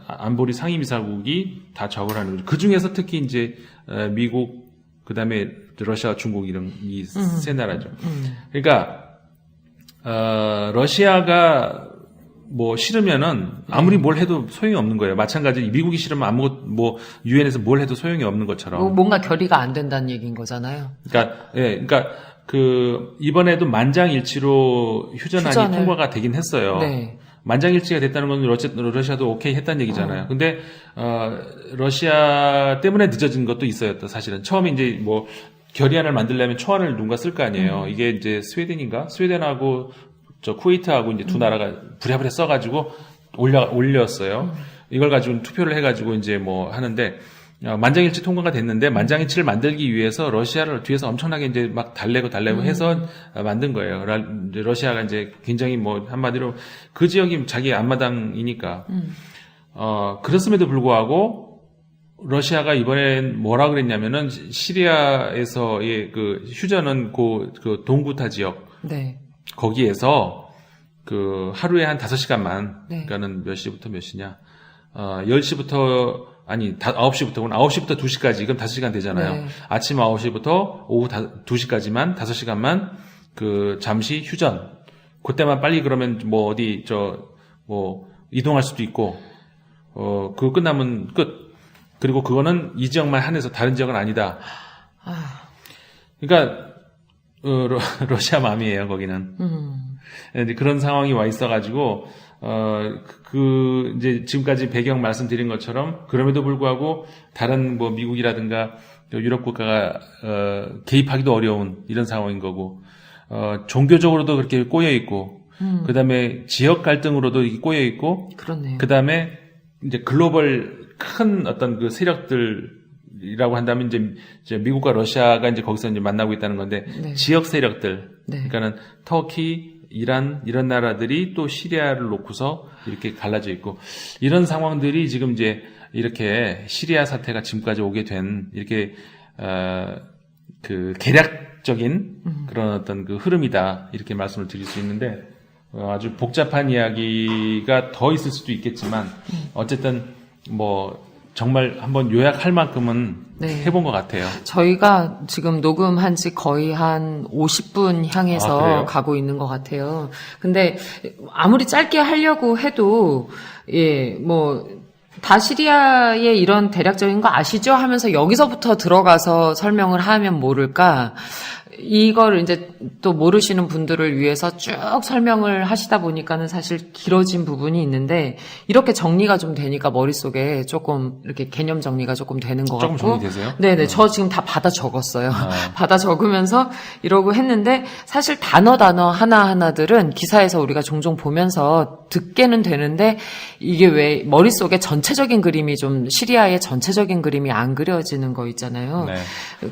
Speaker 3: 안보리 상임이사국이 다 좌우를 하는 거죠. 그 중에서 특히 이제 미국, 그다음에 러시아, 중국 이런 이 세 나라죠. 그러니까 러시아가 뭐 싫으면은 아무리 뭘 해도 소용이 없는 거예요. 마찬가지 미국이 싫으면 아무것 뭐 유엔에서 뭘 해도 소용이 없는 것처럼.
Speaker 2: 뭔가 결의가 안 된다는 얘기인 거잖아요.
Speaker 3: 그러니까 이번에도 만장일치로 휴전안이 통과가 되긴 했어요.
Speaker 2: 네.
Speaker 3: 만장일치가 됐다는 건 러시아도 오케이 했다는 얘기잖아요. 근데 러시아 때문에 늦어진 것도 있어요. 또 사실은 처음에 이제 뭐 결의안을 만들려면 초안을 누군가 쓸 거 아니에요. 이게 이제 스웨덴하고 쿠웨이트하고 이제 두 나라가 부랴부랴 써가지고 올렸어요. 이걸 가지고 투표를 해가지고 이제 뭐 하는데 만장일치 통과가 됐는데 만장일치를 만들기 위해서 러시아를 뒤에서 엄청나게 이제 막 달래고 해서 만든 거예요. 러시아가 이제 굉장히 뭐 한마디로 그 지역이 자기 앞마당이니까. 그렇음에도 불구하고 러시아가 이번엔 뭐라 그랬냐면은 시리아에서의 그 휴전은 그 동구타 지역.
Speaker 2: 네.
Speaker 3: 거기에서 하루에 한 5시간만,
Speaker 2: 네.
Speaker 3: 그러니까는 몇 시부터 몇 시냐, 10시부터, 아니, 9시부터, 9시부터 2시까지, 그럼 5시간 되잖아요.
Speaker 2: 네.
Speaker 3: 아침 9시부터 오후 2시까지만, 5시간만, 잠시 휴전. 그때만 빨리 그러면 뭐 어디 뭐 이동할 수도 있고 그거 끝나면 끝. 그리고 그거는 이 지역만 한해서 다른 지역은 아니다. 그러니까 러시아 맘이에요, 거기는. 이제 그런 상황이 와 있어가지고 이제 지금까지 배경 말씀드린 것처럼 그럼에도 불구하고 다른 뭐 미국이라든가 유럽 국가가 개입하기도 어려운 이런 상황인 거고 종교적으로도 그렇게 꼬여 있고 그다음에 지역 갈등으로도 꼬여 있고
Speaker 2: 그렇네요.
Speaker 3: 그다음에 이제 글로벌 큰 어떤 그 세력들이라고 한다면 이제 미국과 러시아가 이제 거기서 이제 만나고 있다는 건데
Speaker 2: 네.
Speaker 3: 지역 세력들
Speaker 2: 네.
Speaker 3: 그러니까는 터키, 이란 이런 나라들이 또 시리아를 놓고서 이렇게 갈라져 있고 이런 상황들이 지금 이제 이렇게 시리아 사태가 지금까지 오게 된 이렇게 그 계략적인 그런 어떤 그 흐름이다 이렇게 말씀을 드릴 수 있는데 아주 복잡한 이야기가 더 있을 수도 있겠지만 어쨌든 뭐 정말 한번 요약할 만큼은
Speaker 2: 네.
Speaker 3: 해본 것 같아요.
Speaker 2: 저희가 지금 녹음한 지 거의 한 50분 향해서
Speaker 3: 그래요?
Speaker 2: 가고 있는 것 같아요. 근데 아무리 짧게 하려고 해도 다 시리아의 이런 대략적인 거 아시죠? 하면서 여기서부터 들어가서 설명을 하면 모를까? 이걸 이제 또 모르시는 분들을 위해서 쭉 설명을 하시다 보니까는 사실 길어진 부분이 있는데 이렇게 정리가 좀 되니까 머릿속에 조금 이렇게 개념 정리가 조금 되는 것
Speaker 3: 조금
Speaker 2: 같고.
Speaker 3: 정리되세요?
Speaker 2: 네네. 저 지금 다 받아 적었어요. 받아 적으면서 이러고 했는데 사실 단어 하나하나들은 기사에서 우리가 종종 보면서 듣게는 되는데 이게 왜 머릿속에 전체적인 그림이 좀 시리아의 전체적인 그림이 안 그려지는 거 있잖아요.
Speaker 3: 네.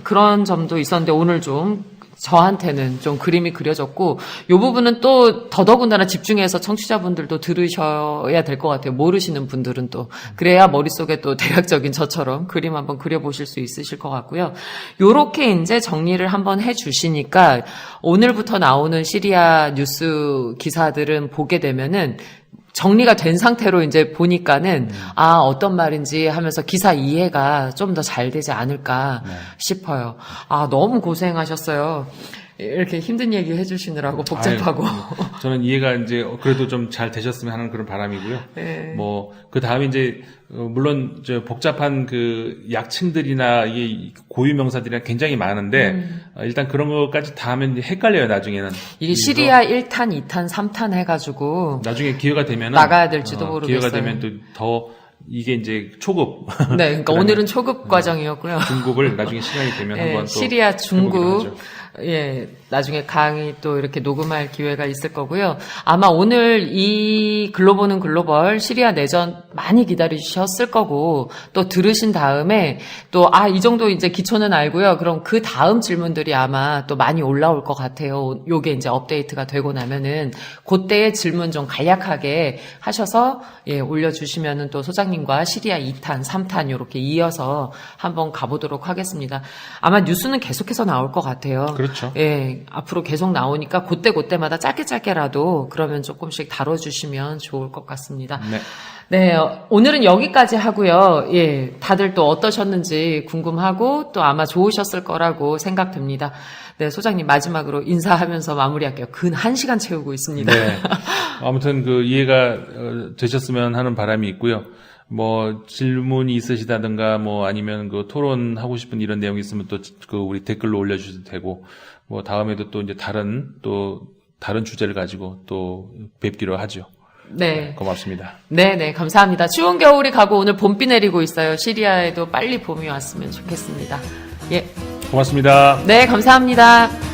Speaker 2: 그런 점도 있었는데 오늘 좀 저한테는 좀 그림이 그려졌고 이 부분은 또 더더군다나 집중해서 청취자분들도 들으셔야 될 것 같아요. 모르시는 분들은 또 그래야 머릿속에 또 대략적인 저처럼 그림 한번 그려보실 수 있으실 것 같고요. 요렇게 이제 정리를 한번 해주시니까 오늘부터 나오는 시리아 뉴스 기사들은 보게 되면은 정리가 된 상태로 이제 보니까는 어떤 말인지 하면서 기사 이해가 좀 더 잘 되지 않을까 싶어요. 너무 고생하셨어요. 이렇게 힘든 얘기 해주시느라고 복잡하고.
Speaker 3: 저는 이해가 이제 그래도 좀 잘 되셨으면 하는 그런 바람이고요.
Speaker 2: 네.
Speaker 3: 뭐 그 다음에 이제 물론 저 복잡한 그 약칭들이나 이게 고유 명사들이나 굉장히 많은데 일단 그런 것까지 다 하면 이제 헷갈려요 나중에는.
Speaker 2: 이게 시리아 1탄, 2탄, 3탄 해가지고
Speaker 3: 나중에 기회가 되면
Speaker 2: 나가야 될지도 모르겠어요.
Speaker 3: 기회가 되면 또 더 이게 이제 초급.
Speaker 2: 네, 그러니까 오늘은 초급 과정이었고요.
Speaker 3: 중급을 나중에 시간이 되면 한번 또
Speaker 2: 시리아 중급
Speaker 3: 해보기로 하죠.
Speaker 2: 나중에 강의 또 이렇게 녹음할 기회가 있을 거고요. 아마 오늘 이 글로보는 글로벌 시리아 내전 많이 기다리셨을 거고 또 들으신 다음에 또 이 정도 이제 기초는 알고요. 그럼 그 다음 질문들이 아마 또 많이 올라올 것 같아요. 요게 이제 업데이트가 되고 나면은 그때의 질문 좀 간략하게 하셔서 올려주시면은 또 소장님과 시리아 2탄, 3탄 요렇게 이어서 한번 가보도록 하겠습니다. 아마 뉴스는 계속해서 나올 것 같아요.
Speaker 3: 그렇죠.
Speaker 2: 앞으로 계속 나오니까 그때마다 짧게라도 그러면 조금씩 다뤄주시면 좋을 것 같습니다. 네, 오늘은 여기까지 하고요. 다들 또 어떠셨는지 궁금하고 또 아마 좋으셨을 거라고 생각됩니다. 네, 소장님 마지막으로 인사하면서 마무리할게요. 근 1시간 채우고 있습니다.
Speaker 3: 네. 아무튼 그 이해가 되셨으면 하는 바람이 있고요. 뭐 질문이 있으시다든가 뭐 아니면 그 토론하고 싶은 이런 내용이 있으면 또 그 우리 댓글로 올려주셔도 되고 뭐 다음에도 또 이제 다른 주제를 가지고 또 뵙기로 하죠.
Speaker 2: 네.
Speaker 3: 고맙습니다.
Speaker 2: 네, 감사합니다. 추운 겨울이 가고 오늘 봄비 내리고 있어요. 시리아에도 빨리 봄이 왔으면 좋겠습니다.
Speaker 3: 고맙습니다.
Speaker 2: 네, 감사합니다.